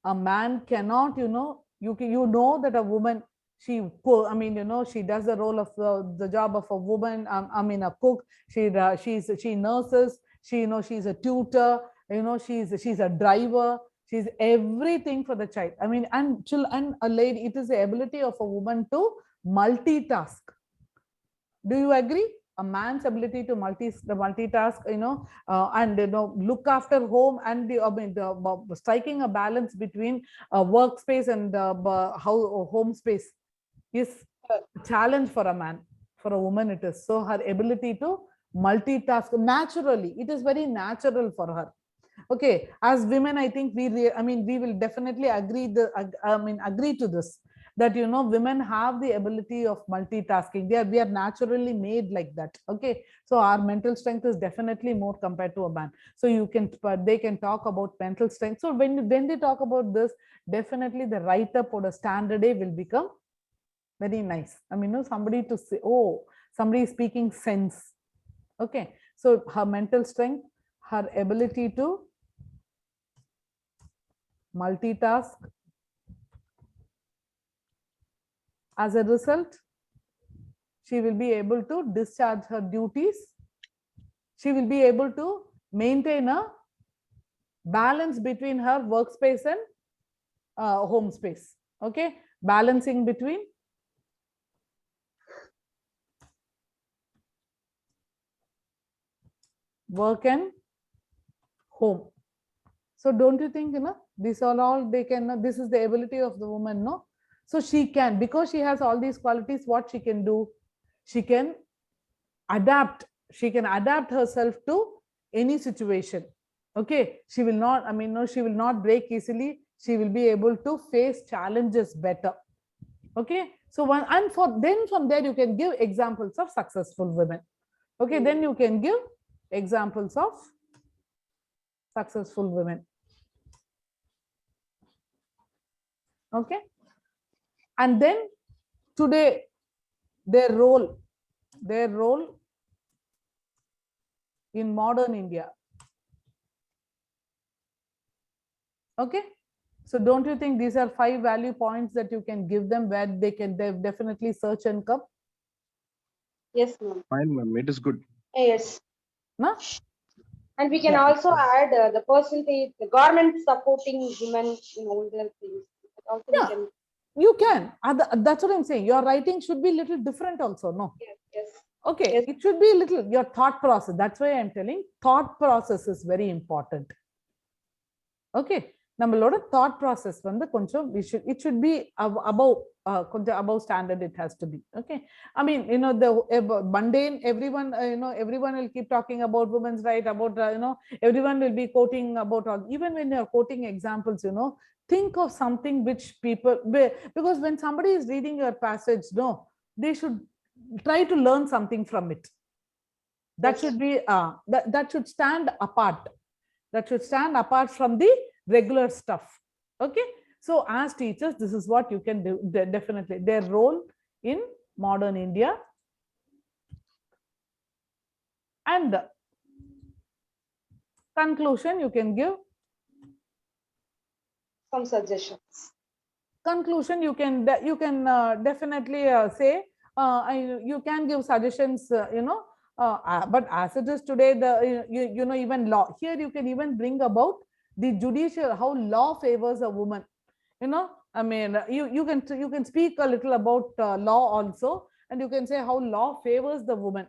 A man cannot, you know that a woman, I mean, she does the role of the job of a woman. I mean, a cook. She nurses. She's a tutor. She's a driver. She's everything for the child. I mean, and a lady. It is the ability of a woman to multitask. Do you agree? A man's ability to multitask, and look after home and striking a balance between workspace and home space is a challenge for a man. For a woman, it is. So her ability to multitask naturally, it is very natural for her. Okay, as women, I think we will definitely agree to this, that women have the ability of multitasking. We are naturally made like that. Okay, so our mental strength is definitely more compared to a man. So they can talk about mental strength. So when they talk about this, definitely the write-up or the standard A will become very nice. I mean, somebody to say, oh, somebody is speaking sense. Okay, so her mental strength, her ability to multitask. As a result, she will be able to discharge her duties. She will be able to maintain a balance between her workspace and home space. Okay, balancing between work and home. So don't you think, these are all they can, this is the ability of the woman, no? So she can, because she has all these qualities, what she can do? She can adapt. She can adapt herself to any situation. Okay, she will not, she will not break easily. She will be able to face challenges better. Okay, so from there you can give examples of successful women. Okay, then you can give examples of successful women. Okay, and then today their role in modern India. Okay, so don't you think these are 5 value points that you can give them where they can definitely search and come? Yes, ma'am. Fine, ma'am. It is good. Yes. No? And we can also add the percentage, the government supporting women in older things. Also yeah, you can. That's what I'm saying. Your writing should be a little different also, no? Yes, yes. Okay, yes. It should be a little, your thought process. That's why I'm telling thought process is very important. Okay. நம்மளோட thought process வந்து கொஞ்சம் it should be above standard. It has to be. Okay, I mean, the mundane, everyone will keep talking about women's right, about everyone will be quoting about even when you're quoting examples, think of something which people, because when somebody is reading your passage, they should try to learn something from it. That should be that should stand apart. That should stand apart from the regular stuff. Okay, so as teachers, this is what you can do. Definitely their role in modern India. And conclusion, you can give some suggestions. Conclusion, you can definitely say you can give suggestions, but as it is today, even law, here you can even bring about the judicial, how law favors a woman. I mean, you can speak a little about law also, and you can say how law favors the woman,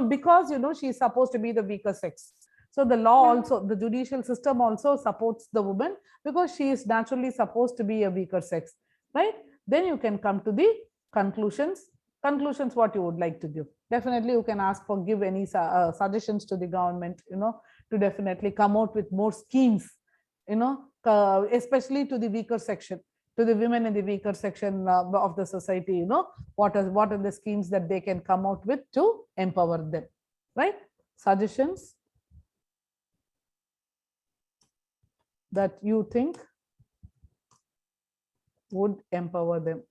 because she's supposed to be the weaker sex. So the law also, the judicial system also supports the woman because she is naturally supposed to be a weaker sex, right? Then you can come to the conclusions. Conclusions, what you would like to give. Definitely you can ask for, give any suggestions to the government, to definitely come out with more schemes, especially to the weaker section, to the women in the weaker section of the society, you know, what are the schemes that they can come out with to empower them, right? Suggestions that you think would empower them.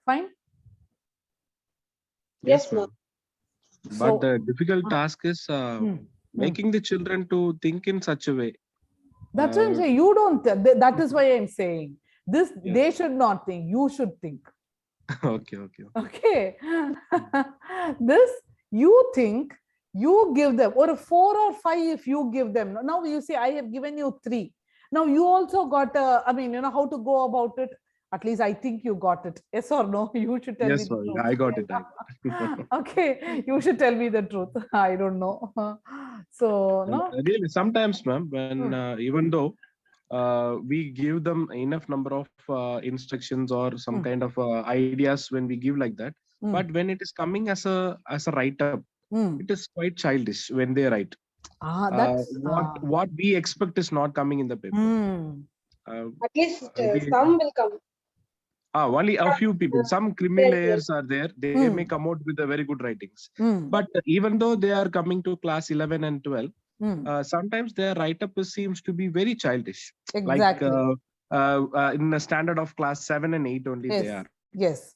Fine? Yes, ma'am. But the difficult task is making the children to think in such a way. That's what I'm saying. You don't, that is why I'm saying this, Yes. they should not think, you should think. Okay. This, you think, you give them, or 4 or 5 if you give them. Now you see, I have given you 3. Now you also got, I mean, you know, how to go about it. At least I think you got it. Yes or no? You should tell me the truth. I got it. Okay, you should tell me the truth. I don't know. So, no? Really, sometimes, ma'am, when even though we give them enough number of instructions or some kind of ideas when we give like that, but when it is coming as a write-up, it is quite childish when they write. What we expect is not coming in the paper. At least some will come. Only a few people, some creamy layers are there. They may come out with a very good writings. But even though they are coming to class 11 and 12, sometimes their write-up seems to be very childish. Exactly. Like in the standard of class 7 and 8 only they are. Yes.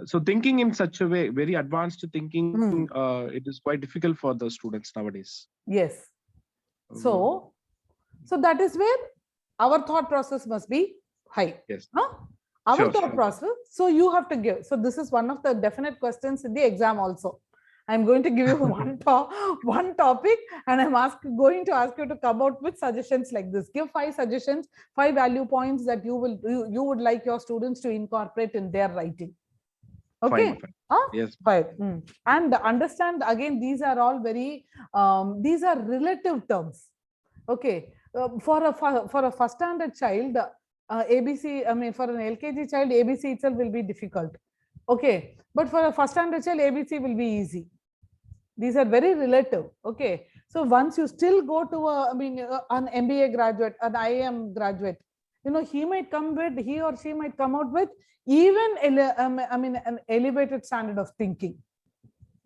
So thinking in such a way, very advanced thinking, it is quite difficult for the students nowadays. Yes. So that is where our thought process must be high. Yes. Our thought process. So you have to give. So this is one of the definite questions in the exam also. I'm going to give you one topic, and I'm going to ask you to come out with suggestions like this. Give 5 suggestions, 5 value points that you would like your students to incorporate in their writing. Okay. Yes. 5. And understand again, these are all very these are relative terms. Okay. For a first standard child, ABC, I mean, for an LKG child, ABC itself will be difficult. Okay. But for a first standard child, ABC will be easy. These are very relative. Okay. So once you still go to an MBA graduate, an IIM graduate, you know, he or she might come out with even an elevated standard of thinking.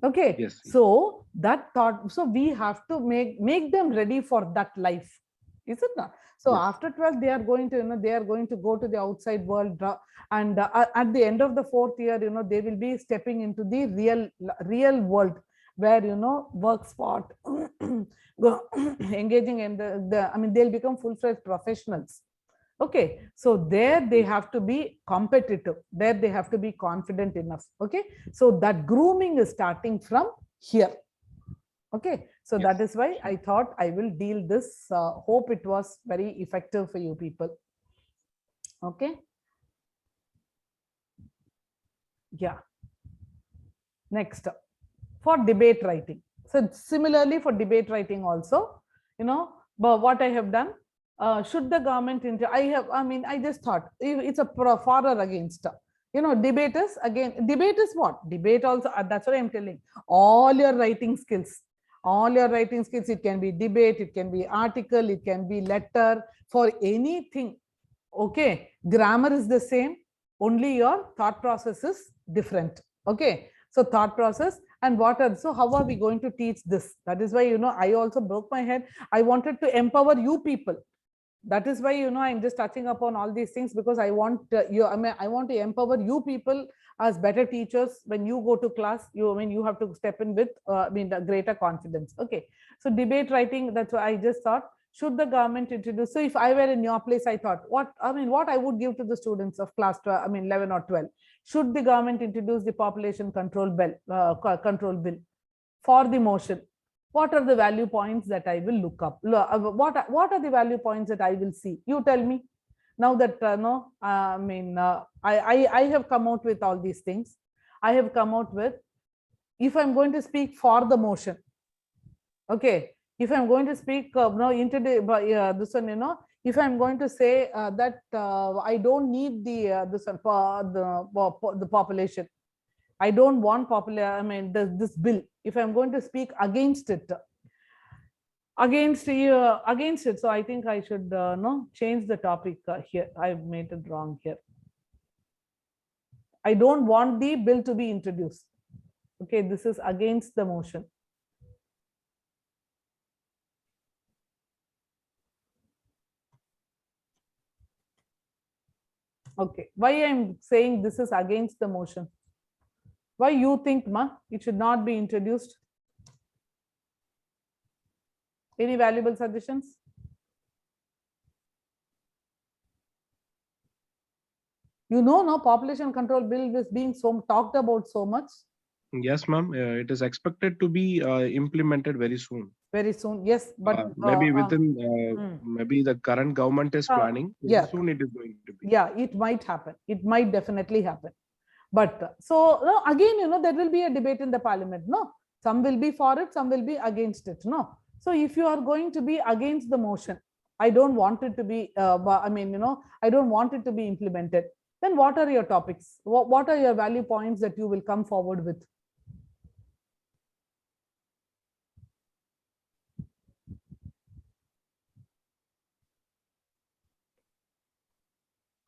Okay. Yes. So that thought, so we have to make them ready for that life. Is it not? So yes. After 12, they are going to, you know, they are going to go to the outside world, and at the end of the 4th year, you know, they will be stepping into the real world, where, you know, work spot, engaging in they'll become full-fledged professionals. Okay, so there they have to be competitive, there they have to be confident enough. Okay, so that grooming is starting from here. Okay, so yes. That is why I thought I will deal this. Hope it was very effective for you people. Okay. Yeah. Next, for debate writing. So similarly for debate writing also, you know, but what I have done, should the government I just thought it's a for or against. You know, debate is what? Debate also, that's what I'm telling. All your writing skills, it can be debate, it can be article, it can be letter, for anything. Okay, grammar is the same, only your thought process is different. Okay, so thought process and so how are we going to teach this? That is why, you know, I also broke my head. I wanted to empower you people. That is why, you know, I'm just touching upon all these things, because I want I want to empower you people as better teachers. When you go to class, you have to step in with the greater confidence. Okay, so debate writing, that's why I just thought, should the government introduce? So if I were in your place, I thought what I would give to the students of class 11 or 12. Should the government introduce the population control bill for the motion? What are the value points that I will look up? What are the value points that I will see? You tell me. Now that I have come out with all these things. I have come out with, if I'm going to speak for the motion, okay. If I'm going to speak this one, you know, if I'm going to say that I don't need the population, I don't want this bill. If I'm going to speak against it, against it. So I think I should no change the topic here. I've made it wrong here. I don't want the bill to be introduced. Okay, this is against the motion. Okay, why I'm saying this is against the motion? Why you think, ma, it should not be introduced? Any valuable suggestions? You know, no, population control bill is being so talked about so much. Yes, ma'am. It is expected to be implemented very soon. Very soon, yes, but maybe within maybe the current government is planning. Yeah, soon it is going to be. Yeah, it might happen. It might definitely happen. But so no, again, you know, there will be a debate in the parliament. No, some will be for it, some will be against it. No, so if you are going to be against the motion, I don't want it to be. I mean, you know, I don't want it to be implemented. Then what are your topics? What are your value points that you will come forward with?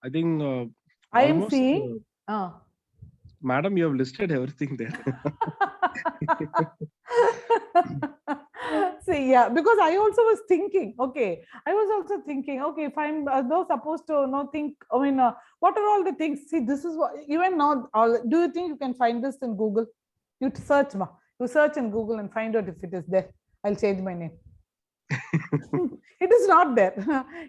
I think I am seeing. Madam, you have listed everything there. See, yeah, because I also was thinking, okay, okay, if I'm though supposed to think, I mean, what are all the things? See, this is what, even now, do you think you can find this in Google? You search, you search in Google and find out if it is there. I'll change my name. It is not there.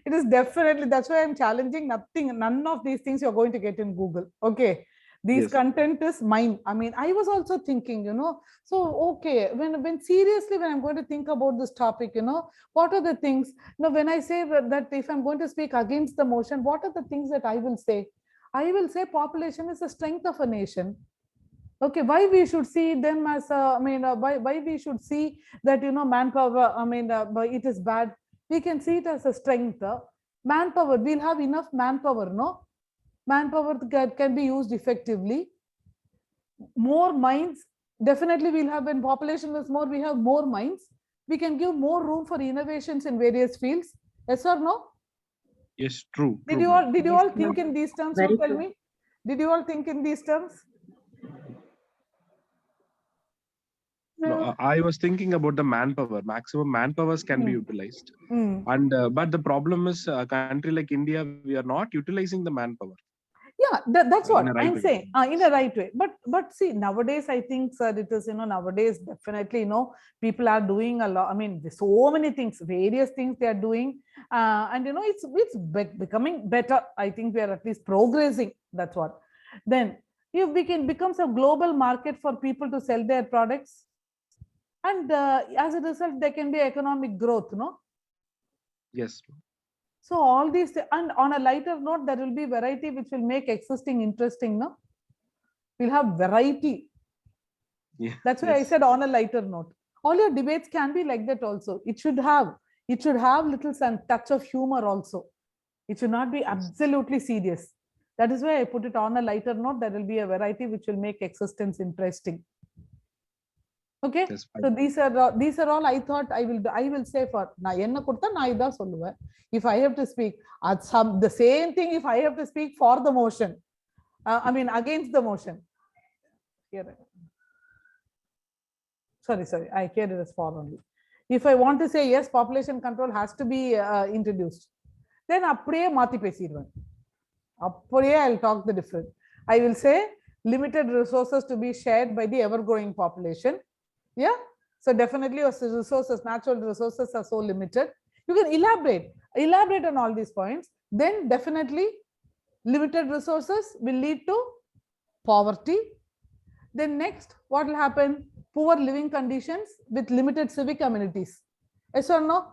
It is definitely, that's why I'm challenging nothing. None of these things you're going to get in Google. Okay. These content is mine. I mean, I was also thinking, you know, so, okay, when seriously, when I'm going to think about this topic, you know, what are the things, you know, when I say that if I'm going to speak against the motion, what are the things that I will say? I will say population is the strength of a nation. Okay, why we should see them as why we should see that, you know, manpower, it is bad. We can see it as a strength. Manpower, we'll have enough manpower, no? Manpower can be used effectively. More minds, definitely we'll have, when population is more, we have more minds. We can give more room for innovations in various fields. Yes or no? Yes, true. Did you all think in these terms? You tell me. Did you all think in these terms? No, I was thinking about the manpower. Maximum manpowers can be utilized, and but the problem is a country like India, we are not utilizing the manpower. Yeah, that's what I'm saying. In a right way. But see, nowadays I think, sir, it is, you know, nowadays definitely, you know, people are doing a lot. I mean, so many things, various things they are doing, and you know, it's becoming better. I think we are at least progressing. That's what. Then if we can becomes a global market for people to sell their products. And as a result, there can be economic growth, no? Yes. So all these, and on a lighter note, there will be variety which will make existing interesting, no? We'll have variety. Yeah. That's why I said on a lighter note. All your debates can be like that also. It should have little some touch of humor also. It should not be absolutely serious. That is why I put it on a lighter note. There will be a variety which will make existence interesting. Okay, so these are all I thought I will say for if I have to speak the same thing, if I have to speak for the motion, I mean against the motion. Here, sorry, I care it as for only. If I want to say yes, population control has to be introduced, then I'll talk the different. I will say limited resources to be shared by the ever-growing population. Yeah, so definitely resources, natural resources are so limited. You can elaborate on all these points. Then definitely limited resources will lead to poverty. Then next, what will happen? Poor living conditions with limited civic amenities. Yes or no?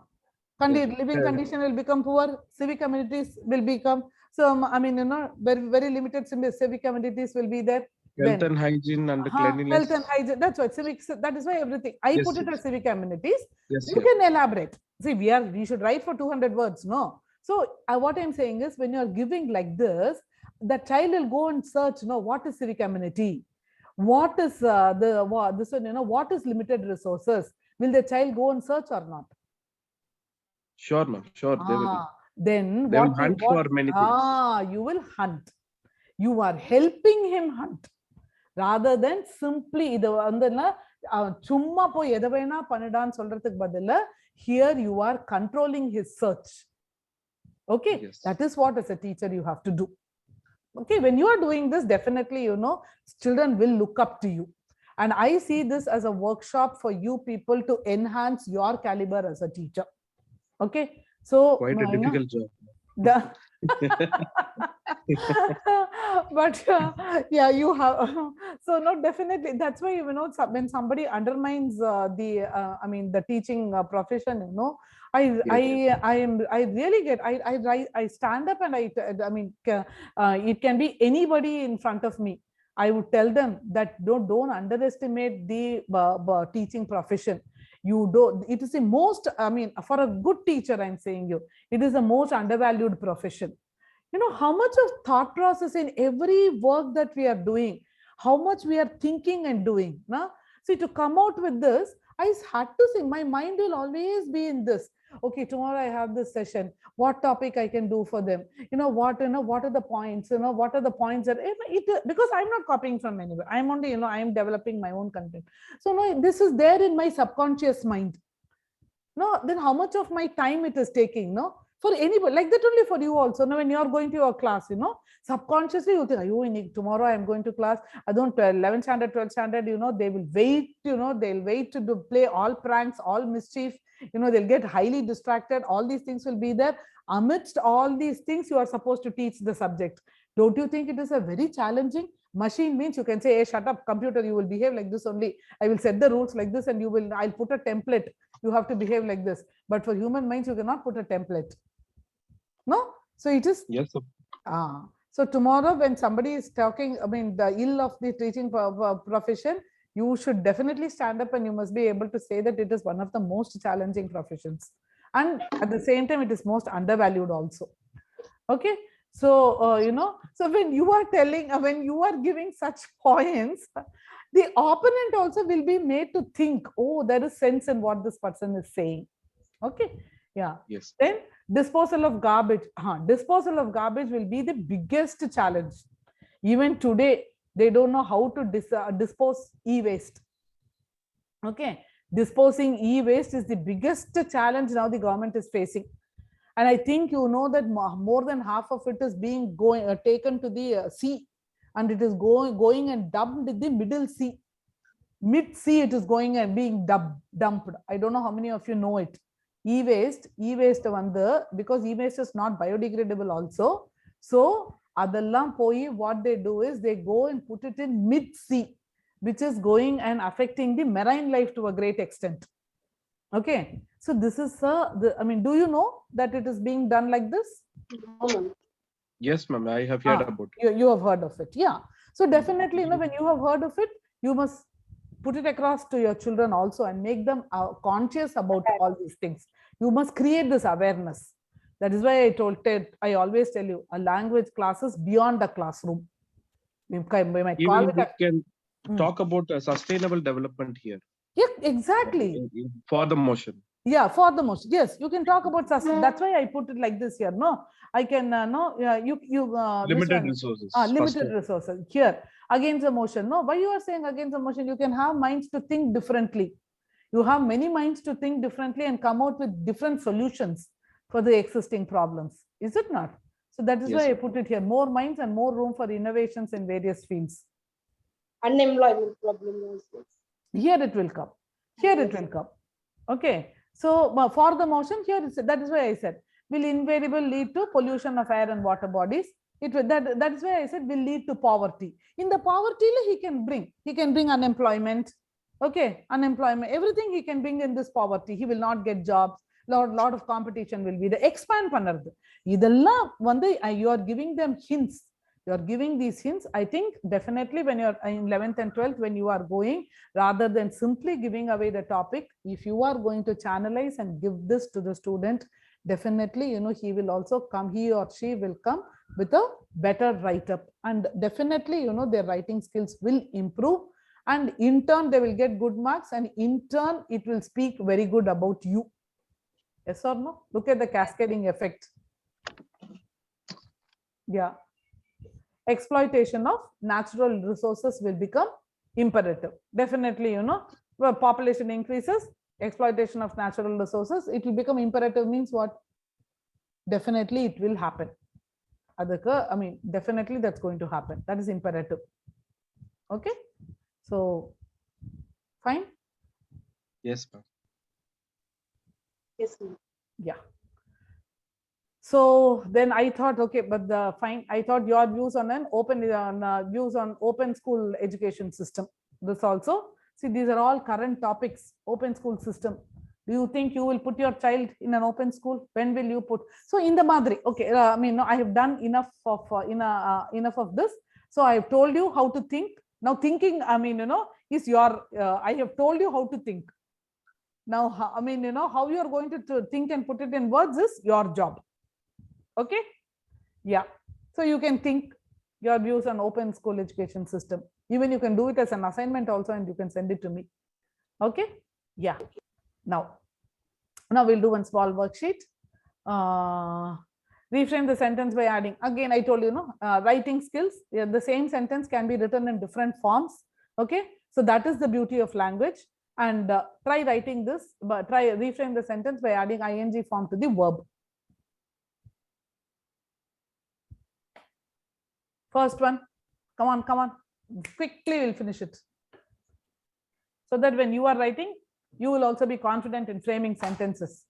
Living condition will become poor, civic amenities will become, so I mean, you know, very limited civic amenities will be there. Health and hygiene and cleanliness. Health and hygiene. That's what civics. That is why everything. I put it as civic amenities. You can elaborate. See, we should write for 200 words. No. So what I'm saying is, when you're giving like this, the child will go and search. No, what is civic amenity? What is this one? You know, what is limited resources? Will the child go and search or not? Sure, ma'am. Sure, they will. Then They will what hunt for many things. you will hunt. You are helping him hunt rather than simply இது வந்துன்னா சும்மா போய் எதை வேணா பண்ணிடான்னு சொல்றதுக்கு பதிலா here you are controlling his search. Okay, Yes. that is what as a teacher you have to do. Okay, when you are doing this, definitely, you know, children will look up to you. And I see this as a workshop for you people to enhance your caliber as a teacher. Okay, so Quite a difficult job. But yeah, you have so no, definitely that's why, you know, when somebody undermines the teaching profession, you know, I really get I stand up and it can be anybody in front of me. I would tell them that don't underestimate the teaching profession. You don't, it is the most, for a good teacher, I'm saying you, it is the most undervalued profession. You know how much of thought process in every work that we are doing, how much we are thinking and doing. Now, see, to come out with this, I had to think, my mind will always be in this. Okay, tomorrow I have this session. What topic I can do for them? What are the points? What are the points that because I'm not copying from anywhere. I'm only, I'm developing my own content. So no, this is there in my subconscious mind. No, then how much of my time it is taking? No, for anybody, like that only for you also. Now, when you are going to your class, subconsciously you think, tomorrow I am going to class. I don't 11th standard, 12th standard, they will wait, they'll wait to play all pranks, all mischief, they'll get highly distracted. All these things will be there. Amidst all these things, you are supposed to teach the subject. Don't you think it is a very challenging? Machine means you can say, hey, shut up, computer, you will behave like this only. I will set the rules like this, and I'll put a template. You have to behave like this. But for human minds, you cannot put a template. No? So it is. Yes, sir. So tomorrow when somebody is talking, the ill of the teaching profession, you should definitely stand up and you must be able to say that it is one of the most challenging professions. And at the same time, it is most undervalued also. Okay. So, so when you are telling, when you are giving such points, the opponent also will be made to think, oh, there is sense in what this person is saying. Okay. Yeah. Yes. Then disposal of garbage. Disposal of garbage will be the biggest challenge. Even today, they don't know how to dispose e-waste. Okay. Disposing e-waste is the biggest challenge now the government is facing. And I think you know that more than half of it is being taken to the sea, and it is going and dumped in the middle sea. Mid-sea it is going and being dumped. I don't know how many of you know it. E-waste because e-waste is not biodegradable also. So adallam poi, what they do is they go and put it in mid-sea, which is going and affecting the marine life to a great extent. Okay, so this is do you know that it is being done like this? Yes, ma'am, I have heard about it. You have heard of it, yeah. So definitely, when you have heard of it, you must put it across to your children also and make them conscious about all these things. You must create this awareness. That is why I always tell you, a language class is beyond the classroom. We can talk about sustainable development here. Yeah, exactly. For the motion. Yeah, for the motion. Yes, you can talk about sustain. That's why I put it like this here. No, I can limited resources. Limited resources here against the motion. No, why you are saying against the motion? You can have minds to think differently. You have many minds to think differently and come out with different solutions for the existing problems. Is it not? So that is why I put it here. More minds and more room for innovations in various fields. Unemployment problem. Here it will come. Here it will come. Okay. So for the motion here, that is why I said will invariably lead to pollution of air and water bodies. That is why I said will lead to poverty. In the poverty, he can bring unemployment. Okay, unemployment, everything he can bring in this poverty. He will not get jobs. Lot of competition will be the expand pannardu. Idella you are giving them hints. You are giving these hints. I think definitely when you are in 11th and 12th, when you are going, rather than simply giving away the topic, if you are going to channelize and give this to the student, definitely, he will also come, he or she will come with a better write-up. And definitely, their writing skills will improve. And in turn, they will get good marks. And in turn, it will speak very good about you. Yes or no? Look at the cascading effect. Yeah. Exploitation of natural resources will become imperative. Definitely, where population increases, exploitation of natural resources, it will become imperative means what? Definitely it will happen. I mean, definitely that's going to happen. That is imperative. Okay. So, fine. Yes, ma'am. Yes, ma'am. Yeah. So then I thought, okay, but fine. I thought your views on views on open school education system. This also, see, these are all current topics. Open school system. Do you think you will put your child in an open school? When will you put? So in the Madri, okay. I mean, no, I have done enough of enough of this. So I have told you how to think. Now thinking, I mean, is your. I have told you how to think. Now, I mean, how you are going to think and put it in words is your job. Okay. Yeah. So you can think your views on open school education system. Even you can do it as an assignment also, and you can send it to me. Okay. Yeah. Now we'll do one small worksheet. Reframe the sentence by adding. Again, I told you, writing skills. Yeah, the same sentence can be written in different forms. Okay. So that is the beauty of language. And try writing this, but try reframe the sentence by adding ing form to the verb. First one, come on, quickly we'll finish it. So that when you are writing, you will also be confident in framing sentences.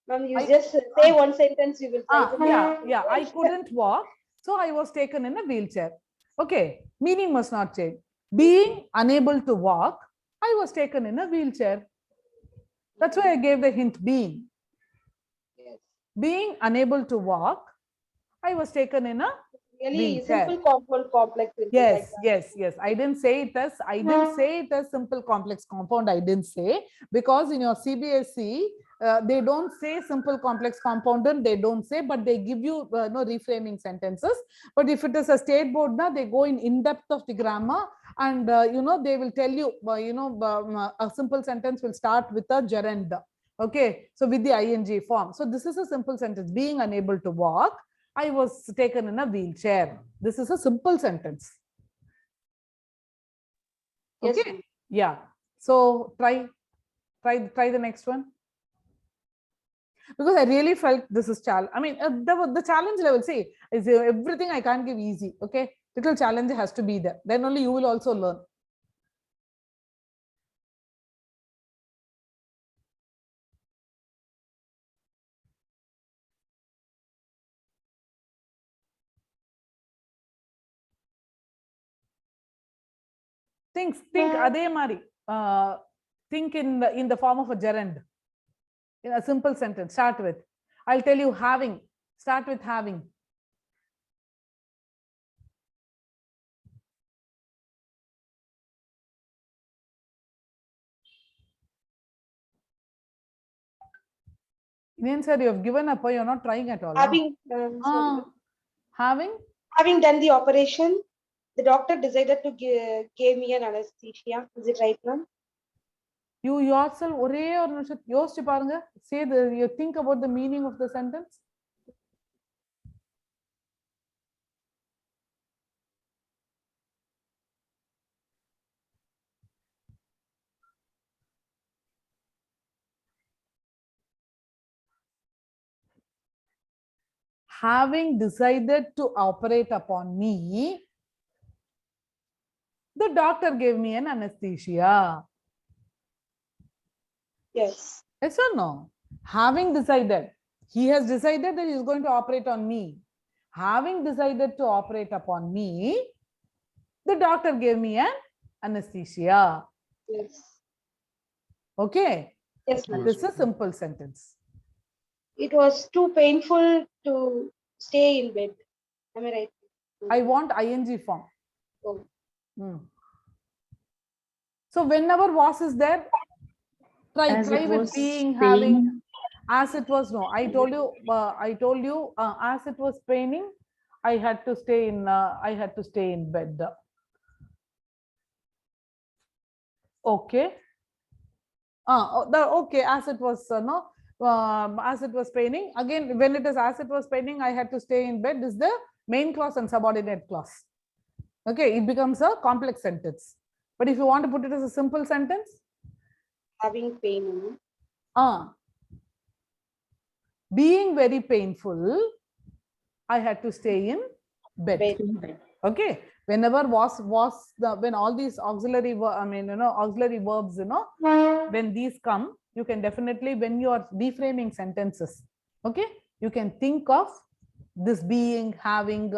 Ma'am, you just say one sentence, you will try to yeah, I couldn't walk, so I was taken in a wheelchair. Okay, meaning must not change. Being unable to walk, I was taken in a wheelchair. That's why I gave the hint being. Yes. Being unable to walk, I was taken in a really wheelchair. simple compound complex. Yes, yes. I didn't say it as simple complex compound. I didn't say, because in your CBSE, they don't say simple complex compound, and they don't say, but they give you reframing sentences. But if it is a state board, now they go in depth of the grammar, and they will tell you, a simple sentence will start with a gerund. Okay, so with the ing form. So this is a simple sentence. Being unable to walk, I was taken in a wheelchair. This is a simple sentence. Okay. Yes, yeah. So try the next one. Because I really felt this is challenge. I mean, the challenge level, see, is everything I can't give easy. Okay. Little challenge has to be there. Then only you will also learn. Think adhe mari. Think in the form of a gerund. In a simple sentence, start with. I'll tell you having. Start with having. Indian sir, you have given up, or you're not trying at all. Having done the operation, the doctor decided to give me an anesthesia. Is it right, ma'am? You yourself, say you think about the meaning of the sentence. Having decided to operate upon me, the doctor gave me an anesthesia. Yes. Yes or no? Having decided, he has decided that he is going to operate on me. Having decided to operate upon me, the doctor gave me an anesthesia. Yes. Okay. Yes, ma'am. This is a simple sentence. It was too painful to stay in bed. Am I right? I want ing form. Oh. So whenever was is there, try with being, having. As it was, no. I told you as it was paining, I had to stay in bed. Okay. Okay, as it was no, as it was paining. Again, when it is as it was paining, I had to stay in bed. Is the main clause and subordinate clause. Okay, it becomes a complex sentence. But if you want to put it as a simple sentence, Having pain. being very painful, I had to stay in bed. Okay, whenever when all these auxiliary auxiliary verbs, when these come, you can definitely, when you are reframing sentences, okay, you can think of this being, having,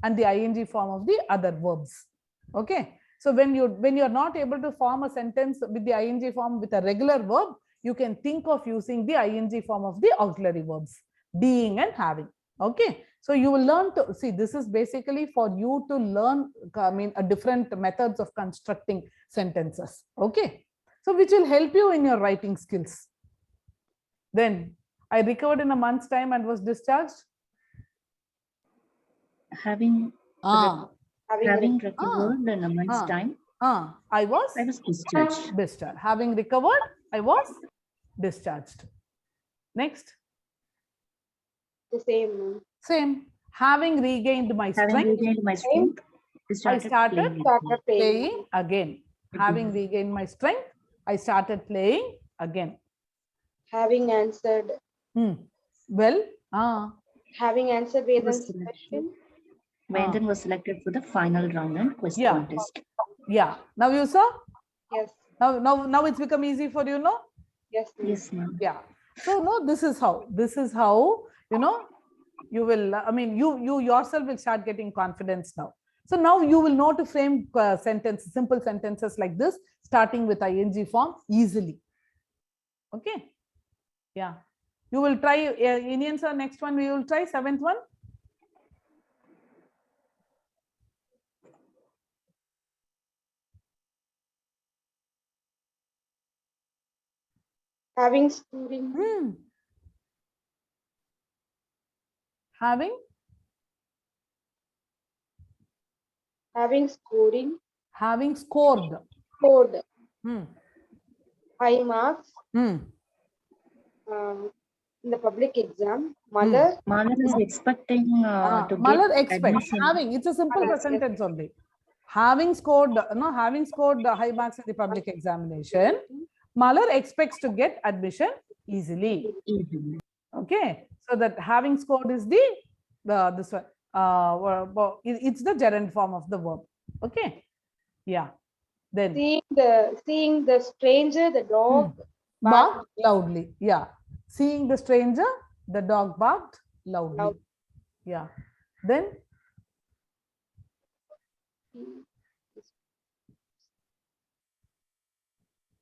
and the ing form of the other verbs. Okay, so when you're not able to form a sentence with the ing form with a regular verb, you can think of using the ing form of the auxiliary verbs, being and having. Okay, so you will learn to see, this is basically for you to learn, a different methods of constructing sentences. Okay, so which will help you in your writing skills. Then I recovered in a month's time and was discharged. Having recovered in a month's time, I was discharged. Having recovered, I was discharged. Next. The same. Same. Having regained my strength, I started playing again. Having regained my strength, I started playing again. Having answered. Well, having answered Vedan's question. Vedan was selected for the final round and quiz contest. Yeah. Now you saw? Yes. Now it's become easy for you, no? Yes. Yes, ma'am. Yeah. So no, this is how you will. You yourself will start getting confidence now. So now you will know to frame simple sentences like this, starting with ing form easily. Okay. Yeah. You will try Indian sir. Next one we will try 7th one. Having scoring. Having scoring. Having scored. High marks. In the public exam. Mother is expecting to Mother get expects admission. having. It's a simple sentence only. Having scored high marks in the public examination, Malar expects to get admission easily. Okay, so that having scored is this one. It's the gerund form of the verb. Okay, yeah. Then seeing the stranger, the dog barked loudly. Yeah, seeing the stranger, the dog barked loudly. Yeah. Then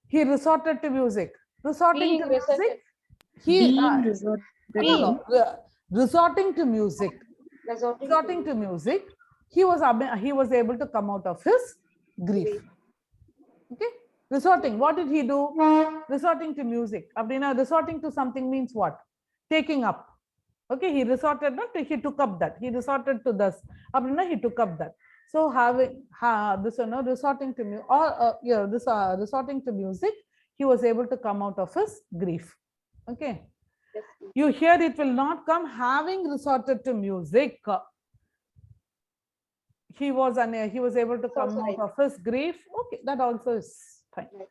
he resorted to music. Resorting to music. Resorting to music. Resorting to music. He was able to come out of his grief. Okay. Resorting. What did he do? Resorting to music. Resorting to something means what? Taking up. Okay. He resorted. He took up that. He resorted to this. He took up that. So having resorting to resorting to music, he was able to come out of his grief. Okay. Yes. You hear it will not come. Having resorted to music, he was able to come out of his grief. Okay, that also is fine. Right.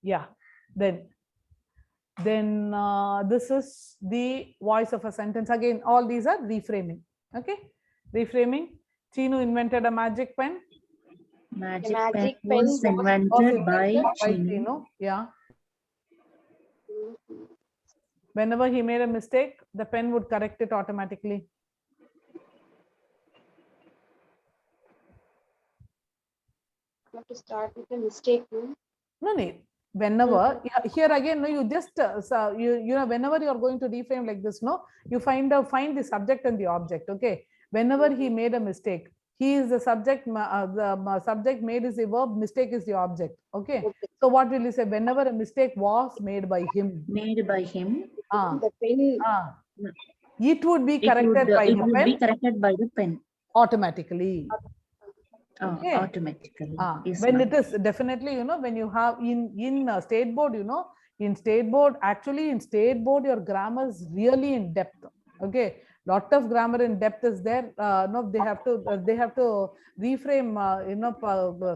Yeah. Then this is the voice of a sentence. Again, all these are reframing. Okay, reframing. Chinu invented a magic pen. Magic pen was invented by Chinu. Yeah. Whenever he made a mistake, the pen would correct it automatically. Have to start with a mistake. No need. Whenever here again, no, you just whenever you are going to reframe like this, no, you find the subject and the object. Okay. Whenever he made a mistake, he is the subject. The subject made is the verb. Mistake is the object. Okay. So what will you say? Whenever a mistake was made by him. Made by him. The pen. It would be corrected by the pen. Be corrected by the pen. Automatically. Okay. Automatically. Yes, When ma'am. it is definitely, you know, when you have in state board, you know, in state board, actually in state board, your grammar is really in depth. Okay, lot of grammar in depth is there. No, they have to reframe, you know,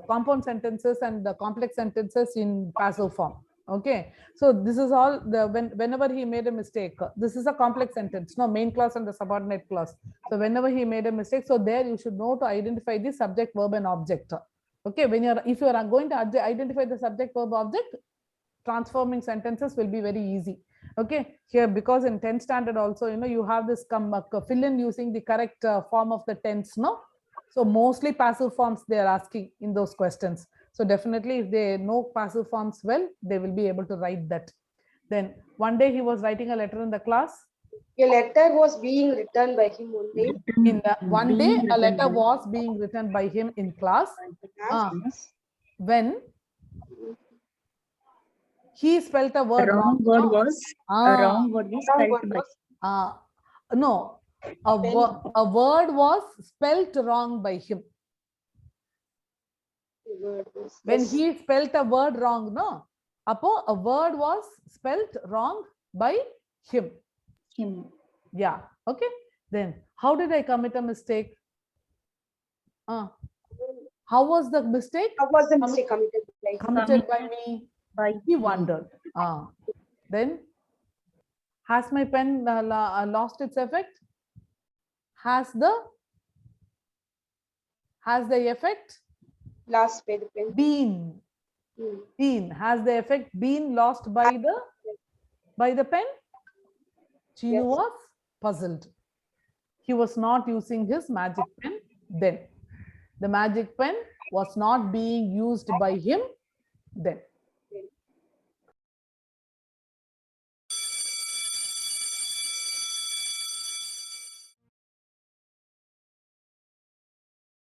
compound sentences and the complex sentences in passive form. Okay, so this is all the whenever he made a mistake, this is a complex sentence, no, main clause and the subordinate clause. So whenever he made a mistake, so there you should know to identify the subject, verb, and object. Okay, when if you are going to identify the subject, verb, object, transforming sentences will be very easy. Okay, here because in 10th standard also, you know, you have this fill in using the correct form of the tense, no? So mostly passive forms they are asking in those questions. So definitely if they know passive forms well, they will be able to write that. Then one day he was writing a letter in the class. A letter was being written by him only. In one day, a letter was being written by him in class. When he spelled a word wrong. Word was a wrong word was spelled by. No, a word was spelt wrong by him. When he spelt a word wrong, no, apo a word was spelt wrong by him. Yeah. Okay. Then how did I commit a mistake? How was the mistake? How was the mistake committed by me? He wondered. Then has my pen lost its effect? Has the effect lost by the pen been has the effect been lost by the pen? Chinu was puzzled. He was not using his magic pen then. The magic pen was not being used by him then.